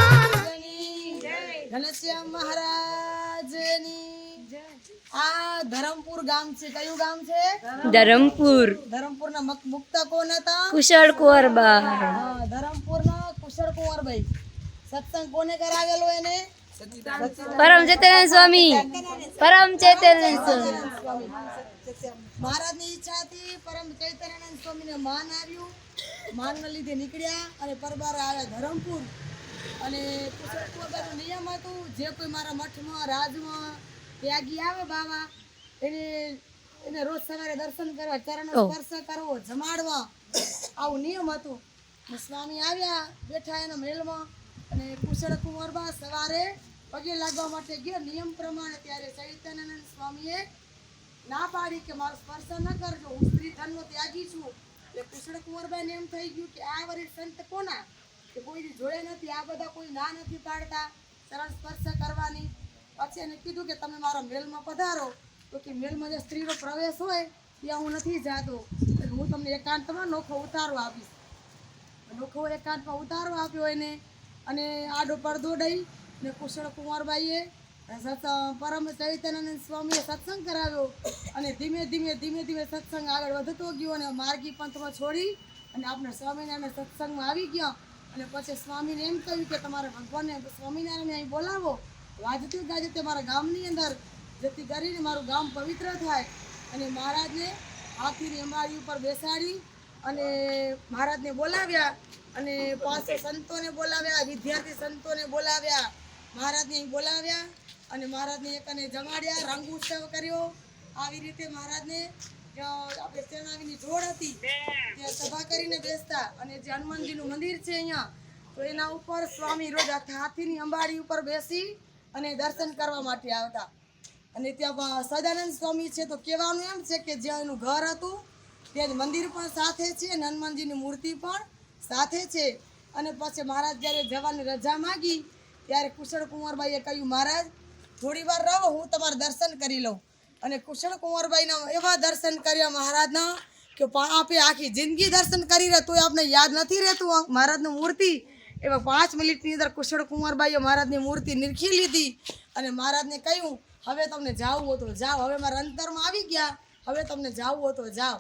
ઘનશ્યામ મહારાજની આ ધરમપુર ગામ છે. કયું ગામ છે? ધરમપુરના મુક્તા કોણ હતા? કુશળ કુંવરબા. ધરમપુરના કુશળ કુંવરભાઈ. સત્સંગ કોને કરાવેલો એને? પરમ ચૈતન્ય સ્વામી. મહારાજની ઈચ્છાથી પરમ ચૈતન્યાનંદ સ્વામીને માન આવ્યું. માનના લીધે નીકળ્યા અને પરબાર આવ્યા ધરમપુર. અને કુશળ કુંવરબાઈનો નિયમ હતું, જે કોઈ મારા મઠમાં રાજમાં ત્યાગી આવે બાવા એને રોજ સવારે દર્શન કરવા, ચરણનો સ્પર્શ કરવો, જમાડવા, આવું નિયમ હતું. સ્વામી આવ્યા, બેઠા એના મહેલમાં અને કુશળ કુંવરબા સવારે પગે લાગવા માટે ગયા નિયમ પ્રમાણે. ત્યારે ચૈતન્યાનંદ સ્વામીએ ના પાડી કે મારો સ્પર્શ ન કરજો, હું સ્ત્રી ધનનો ત્યાગી છું. એટલે કુશળ કુંવરબાઈને એમ થઈ ગયું કે આ વરિષ્ઠ સંત કોના કે કોઈ જોડે નથી, આ બધા કોઈ ના નથી પાડતા ચરણ સ્પર્શ કરવાની. પછી એને કીધું કે તમે મારા મેલમાં પધારો. તો કે મેલમાં જે સ્ત્રીનો પ્રવેશ હોય ત્યાં હું નથી જાતો, હું તમને એકાંતમાં નોખો ઉતારો આપીશ. નોખો એકાંતમાં ઉતારો આપ્યો એને અને આડો પડદો દઈ ને કુશળ કુંવરબાઈએ પરમ ચૈતન્યાનંદ સ્વામીએ સત્સંગ કરાવ્યો. અને ધીમે ધીમે સત્સંગ આગળ વધતો ગયો અને માર્ગી પંથમાં છોડી અને આપણે સ્વામિનારાયણ સત્સંગમાં આવી ગયા. અને પછી સ્વામીને એમ કહ્યું કે તમારે ભગવાનને સ્વામિનારાયણને અહીં બોલાવો, વાજતે ગાજતે મારા ગામની અંદર, જેથી કરીને મારું ગામ પવિત્ર થાય. અને મહારાજને હાથીની અંબાડી ઉપર બેસાડી અને મહારાજને બોલાવ્યા અને 500 સંતોને બોલાવ્યા, વિદ્યાર્થી સંતોને બોલાવ્યા, મહારાજને અહીં બોલાવ્યા અને મહારાજને એકને જમાડ્યા, રંગ ઉત્સવ કર્યો. આવી રીતે મહારાજને આપણે શરણાગીની જોડ હતી ત્યાં સભા કરીને બેસતા, અને જે હનુમાનજીનું મંદિર છે અહીંયા, તો એના ઉપર સ્વામી રોજ હાથીની અંબાડી ઉપર બેસી અને દર્શન કરવા માટે આવતા. અને ત્યાં સદાનંદ સ્વામી છે, તો કહેવાનું એમ છે કે જ્યાં એનું ઘર હતું ત્યાં મંદિર પણ સાથે છે અને હનુમાનજીની મૂર્તિ પણ સાથે છે. અને પછી મહારાજ જ્યારે જવાની રજા માગી ત્યારે કુશળ કુંવરબાઈએ કહ્યું, મહારાજ થોડી વાર રહો, હું તમારા દર્શન કરી લઉં. અને કુશળ કુંવરબાઈના એવા દર્શન કર્યા મહારાજના કે આપે આખી જિંદગી દર્શન કરી રહે તોય આપણે યાદ નથી રહેતું મહારાજની મૂર્તિ. એવા 5 મિનિટની અંદર કુશળ કુંવરબાઈએ મહારાજની મૂર્તિ નિરખી લીધી અને મહારાજને કહ્યું, હવે તમને જાવું હોય તો જાઓ, હવે મારા અંતરમાં આવી ગયા, હવે તમને જાવું હોય તો જાઓ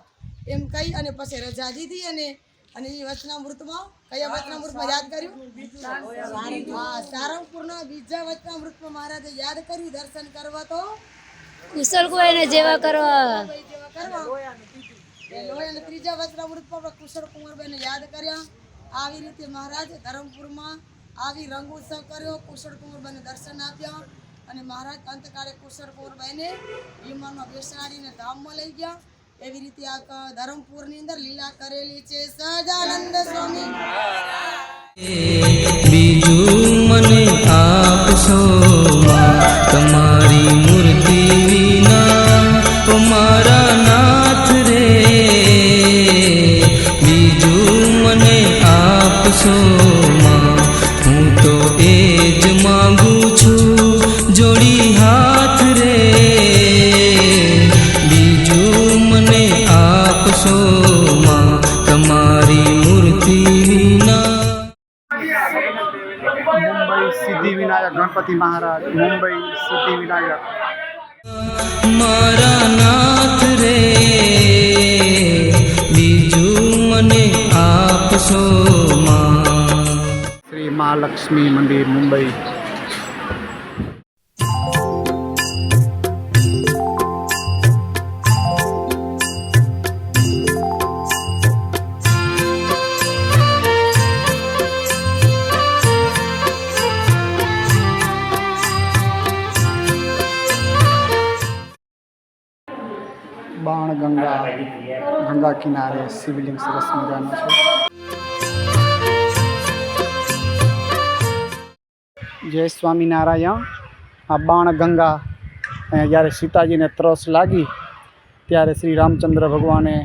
એમ કહી અને પછી રજા દીધી. અને એ વચનામૃતમાં કયા વચનામૃતમાં યાદ કર્યું? હા, સારંગપુરના બીજા વચનામૃતમાં મહારાજે યાદ કર્યું, દર્શન કરવા તો કુશળ કોઈને જેવા કરવા. લોહીના ત્રીજા વચનામૃતમાં કુશળ કુંવરબાઈને યાદ કર્યા. આવી રીતે મહારાજ ધરમપુરમાં આવી રંગ ઉત્સવ કર્યો, કુશળ કુંવરબાઈને દર્શન આપ્યા અને મહારાજ અંતકાળે કુશળ કુંવરબાઈને વિમાનમાં બેસાડીને ધામમાં લઈ ગયા. એવી રીતે આ ધરમપુરની અંદર લીલા કરેલી છે સહજાનંદ સ્વામી. બીજું મને આપશો તમારી મૂર્તિ વિના મારા નાથ રે, બીજું મને આપશો હું તો એ જ માંગુ છું જોડી હાથ રે, બીજું મને આપશો તમારી મૂર્તિ વિના. મુંબઈ સિદ્ધિવિનાયક ગણપતિ મહારાજ, મુંબઈ સિદ્ધિવિનાયક. મારા નાથ રે, બીજું મને આપશો શ્રી મહાલક્ષ્મી મંદિર, મુંબઈ. બાણ ગંગા, ગંગા કિનારે શિવલિંગ સરસ મજાનો છે. જય સ્વામિનારાયણ. આ બાણ ગંગા, અહીંયા જ્યારે સીતાજીને ત્રસ લાગી ત્યારે શ્રી રામચંદ્ર ભગવાને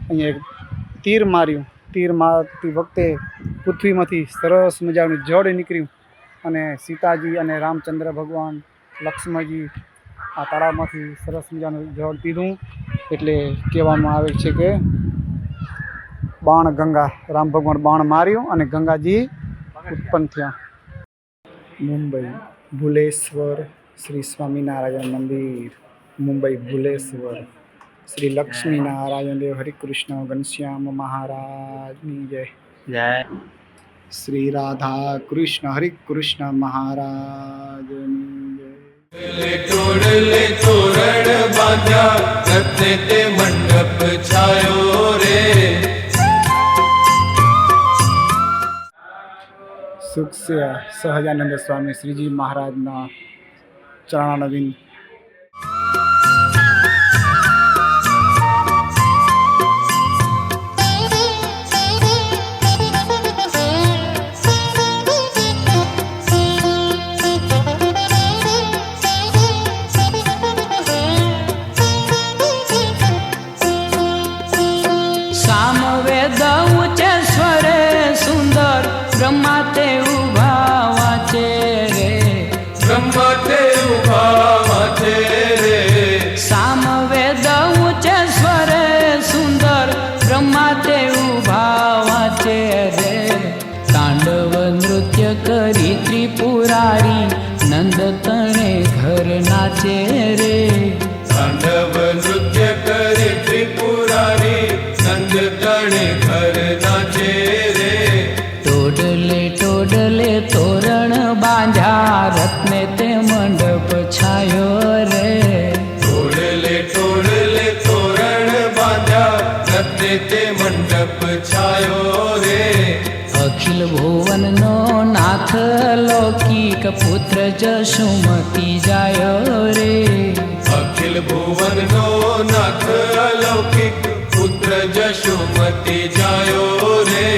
અહીંયા એક તીર માર્યું. તીર મારતી વખતે પૃથ્વીમાંથી સરસ મજાનું જળ નીકળ્યું અને સીતાજી અને રામચંદ્ર ભગવાન, લક્ષ્મણજી આ તળાવમાંથી સરસ મજાનું જળ પીધું. એટલે કહેવામાં આવે છે કે બાણ ગંગા, રામ ભગવાન બાણ માર્યું અને ગંગાજી ઉત્પન્ન થયા. મુંબઈ ભુલેશ્વર શ્રી સ્વામિનારાયણ મંદિર, મુંબઈ ભુલેશ્વર. શ્રી લક્ષ્મીનારાયણ દેવ હરિકૃષ્ણ ઘનશ્યામ મહારાજની જય. જય શ્રી રાધા કૃષ્ણ હરિકૃષ્ણ મહારાજની જય. તોડલે તોરણ બાંધ્યા રત્ને તે મંડપ છાયો રે, સુખ છે સહજાનંદ સ્વામી શ્રીજી મહારાજના ચરણારવિંદ. સામવેદ ઉચ્ચ સ્વરે સુંદર બ્રહ્મા તે ઉભા વાંચે રે, બ્રહ્મા તે ઉભા વાંચે રે, સામવેદ ઉચ્ચ સ્વરે સુંદર બ્રહ્મા તે ઉભા વાંચે રે, તાંડવ નૃત્ય કરી ત્રિપુરારી નંદ તણે ઘર નાચે રે, તાંડવ નૃત્ય કરી ત્રિપુરારી નંદ તણે ઘર નાચે રે, ટોડલે ટોડલે તોરણ બાંધ્યા રત્ને તે મંડપ છાયો રે, ટોડલે ટોડલે તોરણ બાંધ્યા રત્ને તે મંડપ છાયો રે, અખિલ ભુવનનો નાથ લૌકિક પુત્ર જશુમતી જાયો રે, અખિલ ભુવન ભુવનનો નાથ અલૌકિક પુત્ર જશોમતી જાયો રે.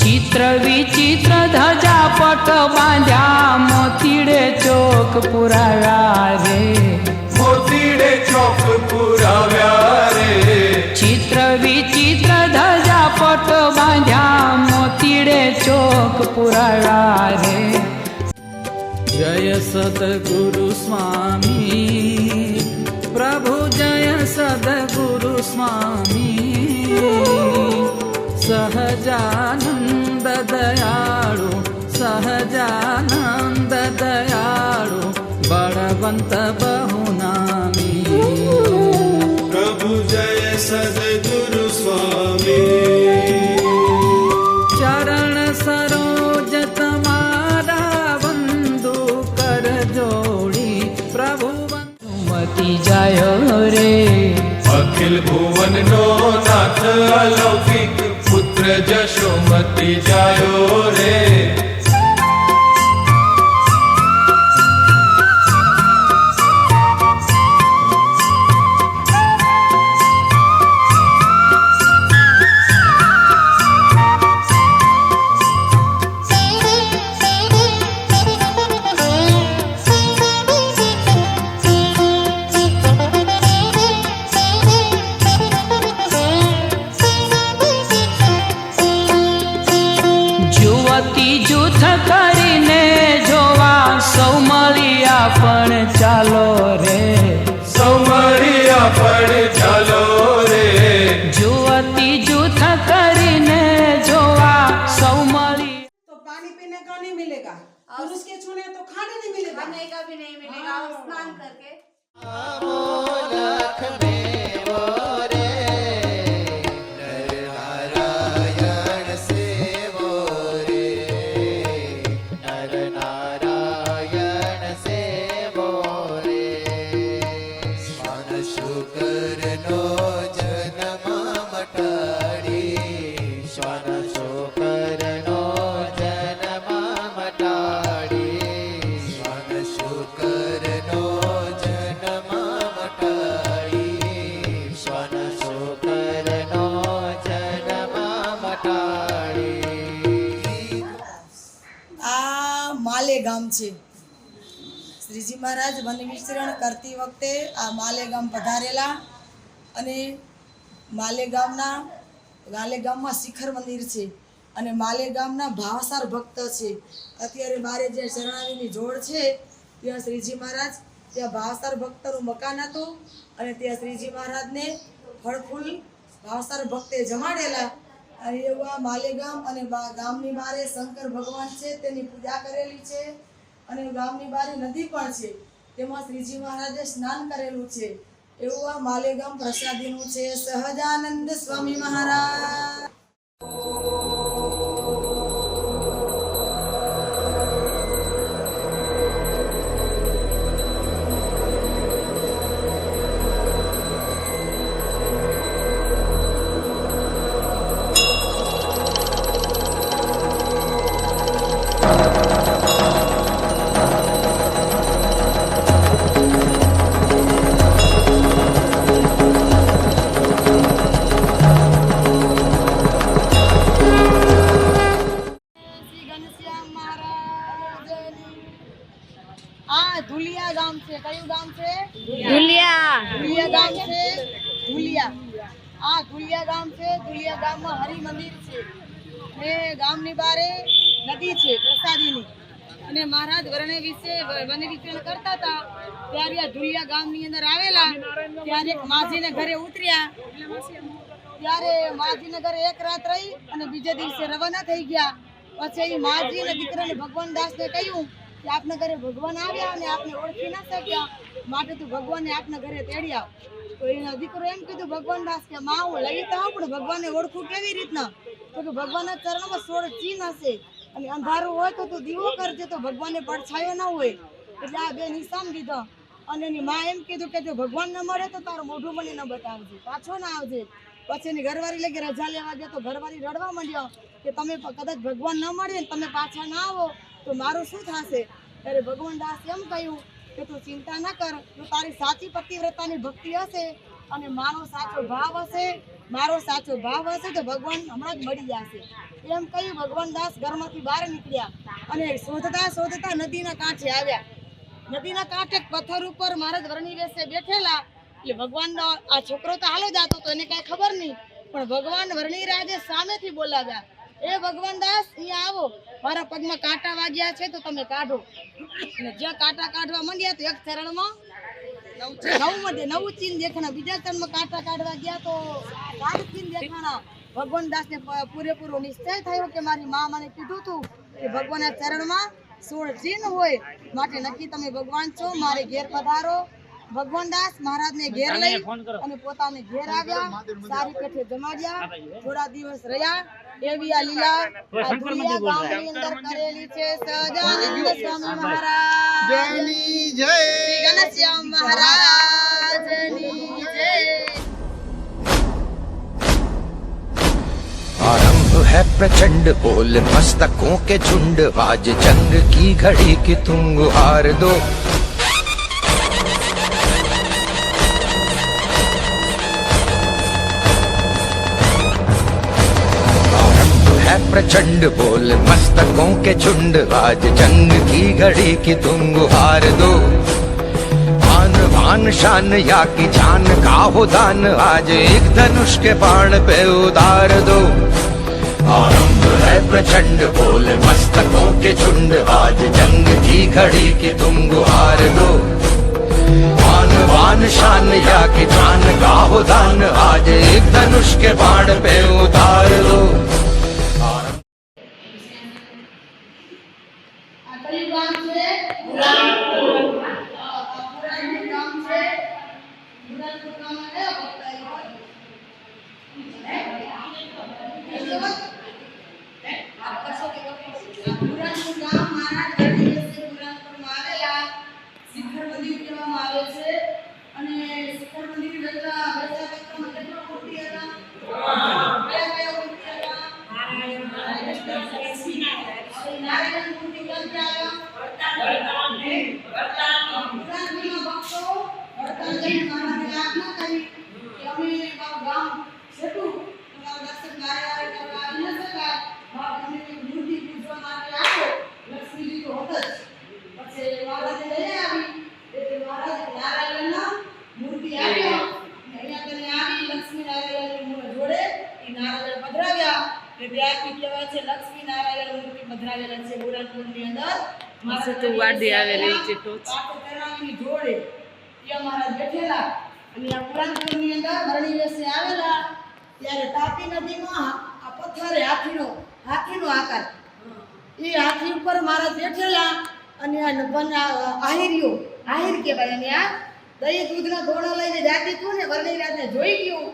ચિત્ર વિચિત્ર ધજા પટ બાંધ્યા મોતીડે ચોક પુરાવ્યા રે. મોતીડે ચોક પુરાવ્યા રે. ચિત્ર વિચિત્ર ધજા પટ બાંધ્યા મોતીડે ચોક પુરાવ્યા રે. જય સદગુરુ સ્વામી પ્રભુ જય સદગુરુ સ્વામી સહજાનંદ દયાળુ સહજાનંદ દયાળુ બળવંત બહુનામી. પ્રભુ જય સદગુરુ સ્વામી. ચરણ સરોજ તમારા વંદુ કર જોડી પ્રભુ મતી જાય રે. અખિલ ભુવનનો નાથ અલૌકિક પુત્ર જશોમતી જાયો રે. જૂથ કરીને જોવા સૌ મળ્યા પણ ચાલો રે. સૌ મળ્યા પણ ચાલો રે. જુવતી જૂથ કરીને જોવા સૌ મળી. तो पानी पीने का नहीं मिलेगा और उसके छूने तो खाने नहीं मिलेगा. खाने का भी नहीं मिलेगा और स्नान करके ગામ છે. શ્રીજી મહારાજ વન વિચરણ કરતી વખતે આ માલેગામ પધારેલા અને માલેગામમાં શિખર મંદિર છે અને માલેગામના ભાવસાર ભક્ત છે. અત્યારે મારે જે શરણાવીની જોડ છે ત્યાં શ્રીજી મહારાજ ત્યાં ભાવસાર ભક્તનું મકાન હતું અને ત્યાં શ્રીજી મહારાજને ફળફૂલ ભાવસાર ભક્તે જમાડેલા. અને એવા માલેગામ અને ગામની બારે શંકર ભગવાન છે તેની પૂજા કરેલી છે અને ગામની બારે નદી પણ છે તેમાં શ્રીજી મહારાજે સ્નાન કરેલું છે. એવું આ માલેગામ પ્રસાદીનું છે. સહજાનંદ સ્વામી મહારાજ. ધુલિયા ગામ છે. કયું ગામ છે? ધુલિયા ગામ છે. ધુલિયા ગામ છે. ધુલિયા ગામમાં હરિ મંદિર છે ને ગામની બારે નદી છે પ્રસાદીની. અને મહારાજ વને વિચરણ કરતા હતા ત્યારે આ ધુલિયા ગામની અંદર આવેલા ત્યારે માજીને ઘરે ઉતર્યા. ત્યારે માજીને ઘરે એક રાત રહી અને બીજે દિવસે રવાના થઈ ગયા. પછી માજી અને દીકરાને ભગવાન દાસને કહ્યું કે આપના ઘરે ભગવાન આવ્યા અને આપને ઓળખી ના શક્યા માટે તું ભગવાનને આપના ઘરે તેડી આવ. તો એના દીકરો એમ કીધું ભગવાન દાસ કે માં હું લઈ તો આવું પણ ભગવાનને ઓળખું કેવી રીતના? તો કે ભગવાનના ચરણમાં 16 ચિહ્ન હશે અને અંધારું હોય તો તું દીવો કરજે તો ભગવાનને પડછાયો ના હોય. એટલે આ બે નિશાન દીધા. અને એની માં એમ કીધું કે જો ભગવાન ન મળે તો તારું મોઢું મને ન બતાવજે, પાછો ના આવજે. પછી એની ઘરવાળી લઈ રજા લેવા ગયા તો ઘરવાળી રડવા માંડ્યા કે તમે કદાચ ભગવાન ન મળે ને તમે પાછા ના આવો તો મારું શું થશે? ત્યારે ભગવાન દાસ એમ કહ્યું કે તું ચિંતા ના કર, જો તારી સાચી પતિવ્રતાની ભક્તિ હશે અને મારો સાચો ભાવ હશે તો ભગવાન હમણાં જ મળી જશે. એમ કહ્યું ભગવાન દાસ ઘરમાંથી બહાર નીકળ્યા અને શોધતા નદીના કાંઠે આવ્યા. નદીના કાંઠે પથ્થર ઉપર મહારાજ વર્ણી વેશે બેઠેલા. એટલે ભગવાનનો આ છોકરો તો હાલો જતો તો એને કાંઈ ખબર નહીં, પણ ભગવાન વર્ણિરાજે સામેથી બોલાવ્યા, એ ભગવાન દાસ અહીંયા આવો, મારા પગમાં કાંટા વાગ્યા છે તો તમે કાઢો. અને જ્યાં કાંટા કાઢવા માંડ્યા તો એક ચરણમાં 9 ચિહ્ન દેખાણા, બીજા ચરણમાં કાંટા કાઢવા ગયા તો 7 ચિહ્ન દેખાણા. ભગવાન દાસને પૂરેપૂરો નિશ્ચય થયો કે મારી મા મને કીધું હતું કે ભગવાનના ચરણમાં 16 ચિહ્ન હોય, માટે નક્કી તમે ભગવાન છો, મારે ઘેર પધારો. ભગવાન દાસ મહારાજને ઘેર લઈ અને પોતાને ઘેર આવ્યા, સારી પેઠે જમાડ્યા, થોડા દિવસ રહ્યા. એવી આ લીલા આ ધુલિયા ગામની અંદર કરેલી છે. સહજાનંદ સ્વામી મહારાજ જયની જય, શ્રી ઘનશ્યામ મહારાજની જય. आरंभ है प्रचंड बोल मस्तकों के झुंड, आज जंग की घड़ी की तुम गुहार दो. आरंभ है प्रचंड बोल मस्तकों के झुंड, आज जंग की घड़ी की तुम गुहार दो. आन बान शान या की जान का हो दान, आज एक धनुष के बाण पे उतार दो. आरंभ है प्रचंड बोल मस्तकों के झुंड, आज जंग की घड़ी की तुम गुहार दो. आन बान शान या की जान का हो दान, आज एक धनुष के बाण पे उतार दो. આ કયું ગામ છે? બુરાનપુર. બુરાનપુર ગામ છે. બુરાનપુર ગામમાં કયો ભક્ત આવ્યો? બુરાનપુર ગામ મહારાજ વર્ણી વેશે બુરાનપુરમાં આવેલા શિખર મંદિર કહેવામાં આવે છે. અને શિખર મંદિર વેચા પત્રમાં કેટલા મૂર્તિ હતા? કયા મૂર્તિ હતા? નારાયણ મૂર્તિ ક્યાંથી આવ્યા? વરદાનગીરીના ભક્તો વરદાનગીરી મહારાજને આજ્ઞા કરી કે અમે મારું ગામ છેટું તમારા દર્શન કાર્ય કરવા આવી ન શકાય, અમને મૂર્તિ પૂજવા માટે આપો. લક્ષ્મીજી તો હોત જ. પછી મહારાજે લઈ આવી એટલે મહારાજે નારાયણના મૂર્તિ આપ્યા અને અહીંયા કને આવી લક્ષ્મી નારાયણની જોડે એ નારાયણ પધરાવ્યા. ત્યારથી કહેવાય છે લક્ષ્મી નારાયણ મૂર્તિ પધરાવેલા છે બુરાનપુરની અંદર. વાડી આવેલી છે ટોચની જોડે ત્યાં મહારાજ બેઠેલા અને આ બુરાનપુરની અંદર વર્ણી વેશે આવેલા. ત્યારે તાપી નદીમાં આ પથ્થરે હાથીનો આકાર, એ હાથી ઉપર મહારાજ બેઠેલા અને આહિર કહેવાય. અને આ દહીં દૂધના ધોણા લઈને જાતી હતું ને વર્ણિરાજને જોઈ ગયું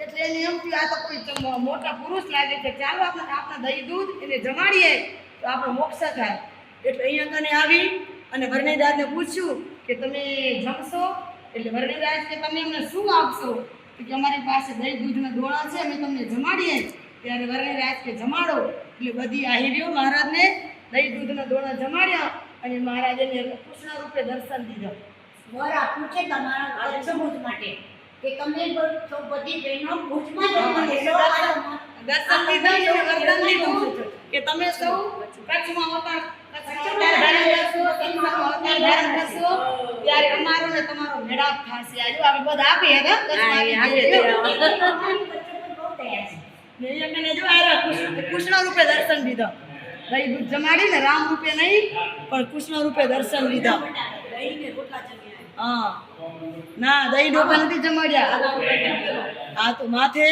એટલે એને એમ થયું આ તો કોઈ મોટા પુરુષ લાગે છે, ચાલો આપણે આપણા દહીં દૂધ એને જમાડીએ તો આપણો મોક્ષ થાય. એટલે અહીંયા કને આવી અને વર્ણિરાજને પૂછ્યું કે તમે જમશો? એટલે વર્ણિરાજ કે તમે અમને શું આપશો? કે અમારી પાસે દહીં દૂધના ધોણા છે, અમે તમને જમાડીએ. ત્યારે વર્ણિરાજ કે જમાડો. એટલે બધી આહિરીઓ મહારાજને દહીં દૂધના ધોણા જમાડ્યા અને મહારાજે કૃષ્ણ રૂપે દર્શન દીધા. વર આપ્યું છે તમારા દર્શન માટે કે તમે બધી બહેનો ભુજમાં દર્શન દીધા અને વરદાન દીધું કે તમે સૌ કચ્છમાં અવતાર કરશો ત્યારે અમારો ને તમારો મેળાપ થશે. આજુ આપણે બધા આપીએ કૃષ્ણ રૂપે દર્શન દીધા. દહીં દૂધ જમાડી ને રામ રૂપે નહીં પણ કૃષ્ણ રૂપે દર્શન લીધા. હા ના દહીં ઢોકા નથી જમાડ્યા. હા તો માથે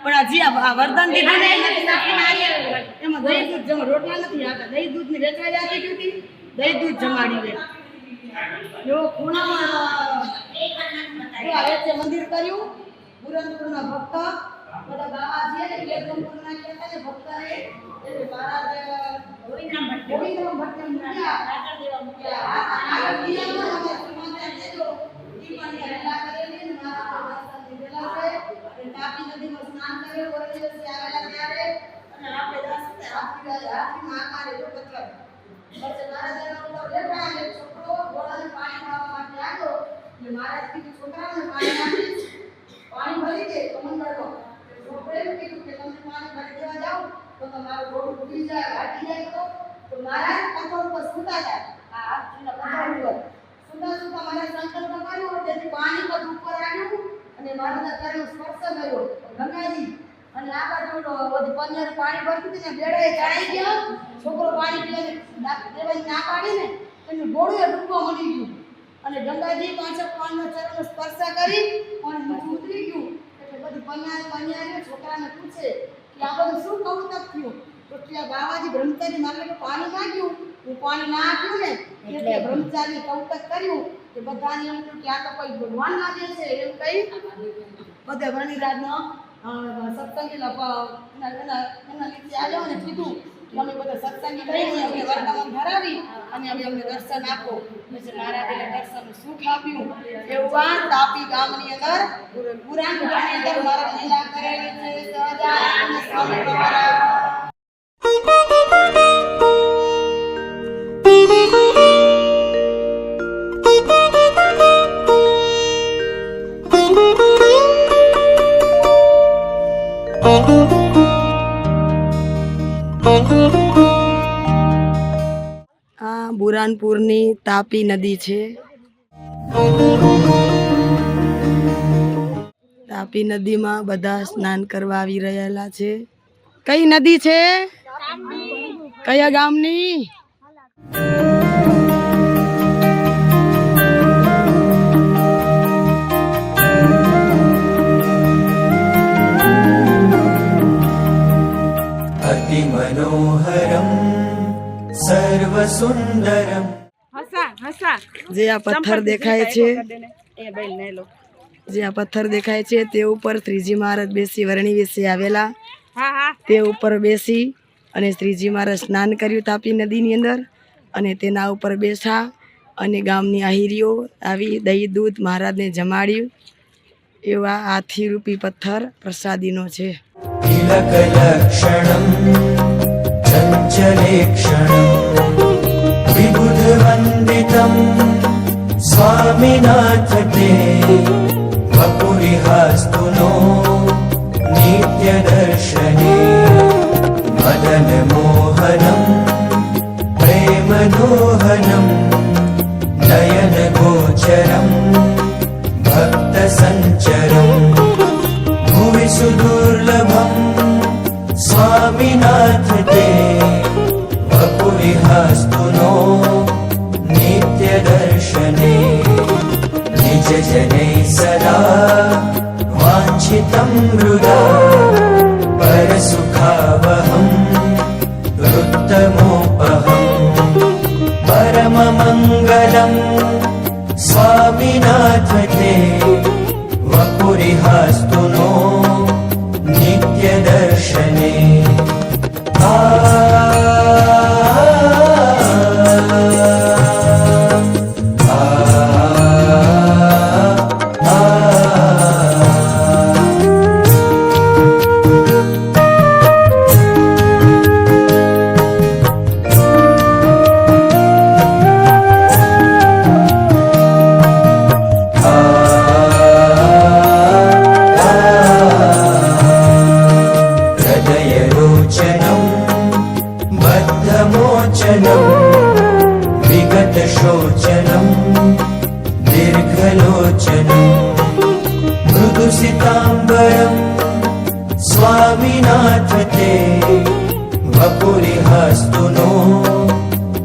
પણ આ જી આ વરદાન દીધું ને એમાં દહીં દૂધ રોટલા નથી આવતા. દહીં દૂધ ની વેચવાઈ જતી હતી, દહીં દૂધ જમાડી દે. જો ખૂણામાં જો આ રીતે મંદિર કર્યું પુરંદરના ભક્ત બધા બાબાજી એટલે એકદમપુરના કહેતા ને ભક્ત રે એટલે મહારાજ ગોવિંદરામ ભટ્ટ મૂક્યા આગળ દેવા મૂક્યા આગળ દિયામાં અમે સમાચાર દેજો ઈ પણ રહેલા કરેલી ને મારા દર્શન દીધેલા છે અને તાપી નદીમાં સ્નાન કર્યું ઓર દિવસે આવેલા ત્યારે અને આપણે દર્શન હાથીમાં આકારે જો પથ્થર પછી મહારાજના ઉપર બેઠા અને છોકરો ઘોડાને પાણી ખાવા માટે આવ્યો એટલે મહારાજ કીધું છોકરાને પાણી આપીશ પાણી ભરી દે તો મંડળો છોકરે કીધું કે તમે પાણી ભરી દેવા જાઓ તો તમારું ઘોડું ડૂબી જાય ઘાટી જાય તો મહારાજ પથ્થર ઉપર સૂતા હતા આ હાથીના પથ્થર ઉપર સુતા મારા સંકલ્પ કર્યો તેથી પાણી બધું ઉપર આવ્યું અને મારા કર્યો સ્પર્શ કર્યો ગંગાજી અને આ બાજુ બધી પંદર પાણી ભરતી હતી ને બેડે ચડાઈ ગયો છોકરો પાણી પીને દેવાની ના પાડીને એનું ઘોડું ડૂબવા મળી ગયું અને ગંગાજી પાછળ પાણીનો ચરણનો સ્પર્શ કરી અને નીચે ઉતરી ગયું એટલે બધી પન્યારી છોકરાને પૂછે કે આ બધું શું કૌતક થયું તો કે બાવાજી બ્રહ્મચારી મારે કે પાણી માંગ્યું હું પાણી ના આપ્યું ને એટલે બ્રહ્મચારી કૌતક કર્યું કે બધાને એમ કહ્યું કે આ તો કોઈ ભગવાન લાગે છે એમ કહી બધે વણિરાજનો સત્સંગી એના નીચે આવ્યો અને કીધું કે અમે બધા સત્સંગી રહીને અમને વર્તમાન ધરાવી અને અમે અમને દર્શન આપો પછી મહારાજે દર્શન સુખ આપ્યું એવું આ તાપી ગામની અંદર પુરાણ ગામની અંદર મારા લીલા કરેલી છે સહજાનંદ સ્વામી મહારાજ આ બુરાનપુરની તાપી નદી છે તાપી નદીમાં બધા સ્નાન કરવા આવી રહેલા છે કઈ નદી છે કયા ગામની अति मनोहरम सर्वसुंदरम જે આ પથ્થર દેખાય છે જે આ પથ્થર દેખાય છે તે ઉપર શ્રીજી મહારાજ બેસી વરણી વિશે આવેલા તે ઉપર બેસી અને શ્રીજી મહારાજ સ્નાન કર્યું તાપી નદીની અંદર અને તેના ઉપર બેસા અને ગામની આહિરીઓ આવી દહીં દૂધ મહારાજને જમાડ્યું એવા હાથી રૂપી પથ્થર પ્રસાદીનો છે तिलक लक्षणम चंचलेक्षणम विबुध वंदितम स्वामिनाथ ते वपुरिहास्तुनो नित्य दर्शने मदन मोहनम प्रेम दोहनम नयन गोचरम भक्त संचरम भुवि सुदुर्लभम स्वामिनाथ ते वपुरिहास्तुनो नित्य दर्शने निज जने सदा वांछितं हृदा परसुखावहं रुत्तमोपहं परममङ्गलं स्वामिनाथ ते वपुरिहास्तुनो नित्य दर्शने शोचनम दीर्घलोचनम मृदुसितांबरम स्वामिनाथ ते वपुरिहास्तुनो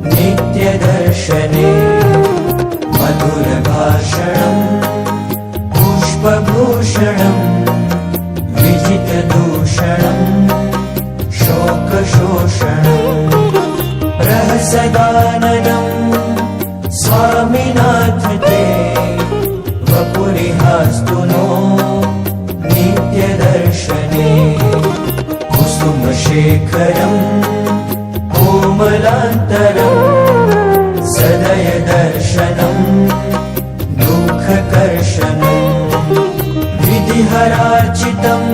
नित्य दर्शने मधुर भाषणम पुष्पभूषणम विजित दूषणम शोक शोषणम रहसदाननम स्वामिनाथ ते वपुरि नित्यदर्शने कुसुमशेखरम् कोमलान्तरम् सदयदर्शनम् दुःखकर्षणम् विधिहरार्चितम्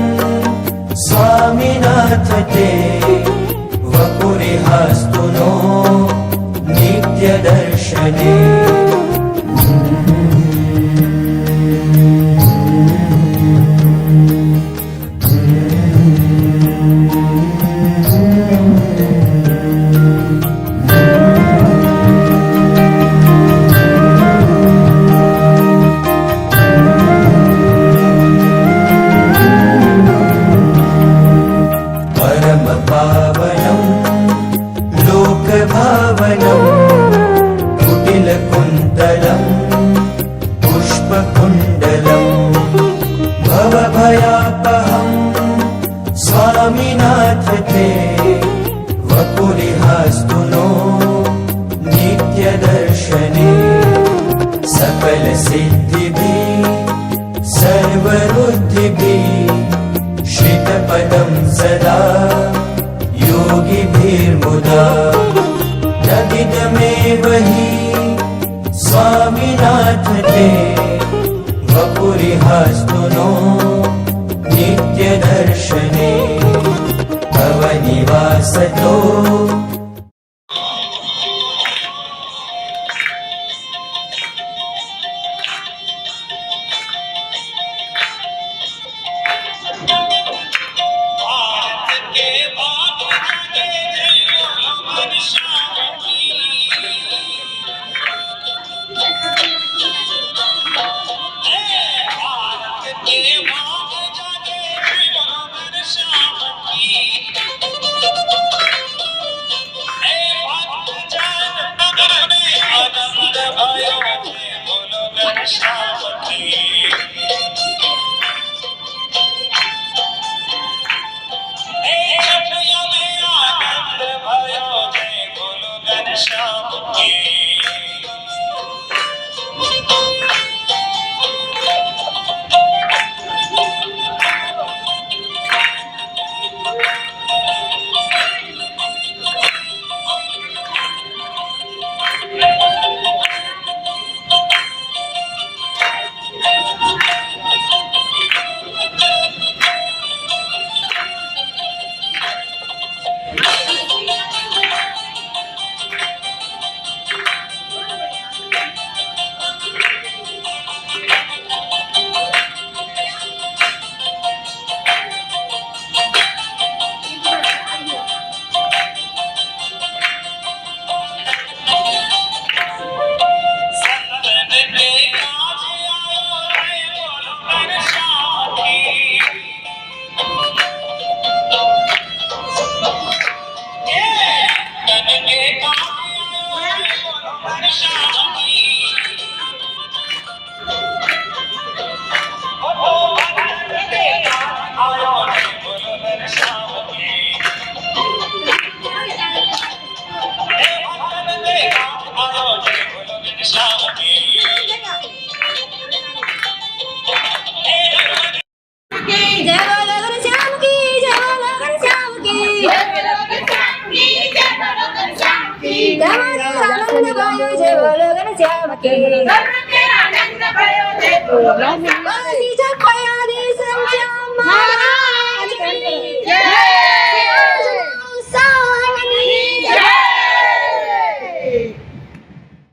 स्वामिनाथ ते वपुरिहास्तु नो नित्यदर्शने कुटिलकुन्तलम् पुष्पकुण्डलम् भवभयापहम् स्वामिनाथ ते वपुरिहास्तु नो नित्यदर्शने सकलसिद्धिभिः सर्वरुद्धिभिः श्रितपदम् सदा योगिभिर्मुदा तदिदमेव हि स्वामिनाथ ते वपुरिहास्तु नो नित्यदर्शने तव निवासतो આનંદ भयो जय बोलो घनश्याम की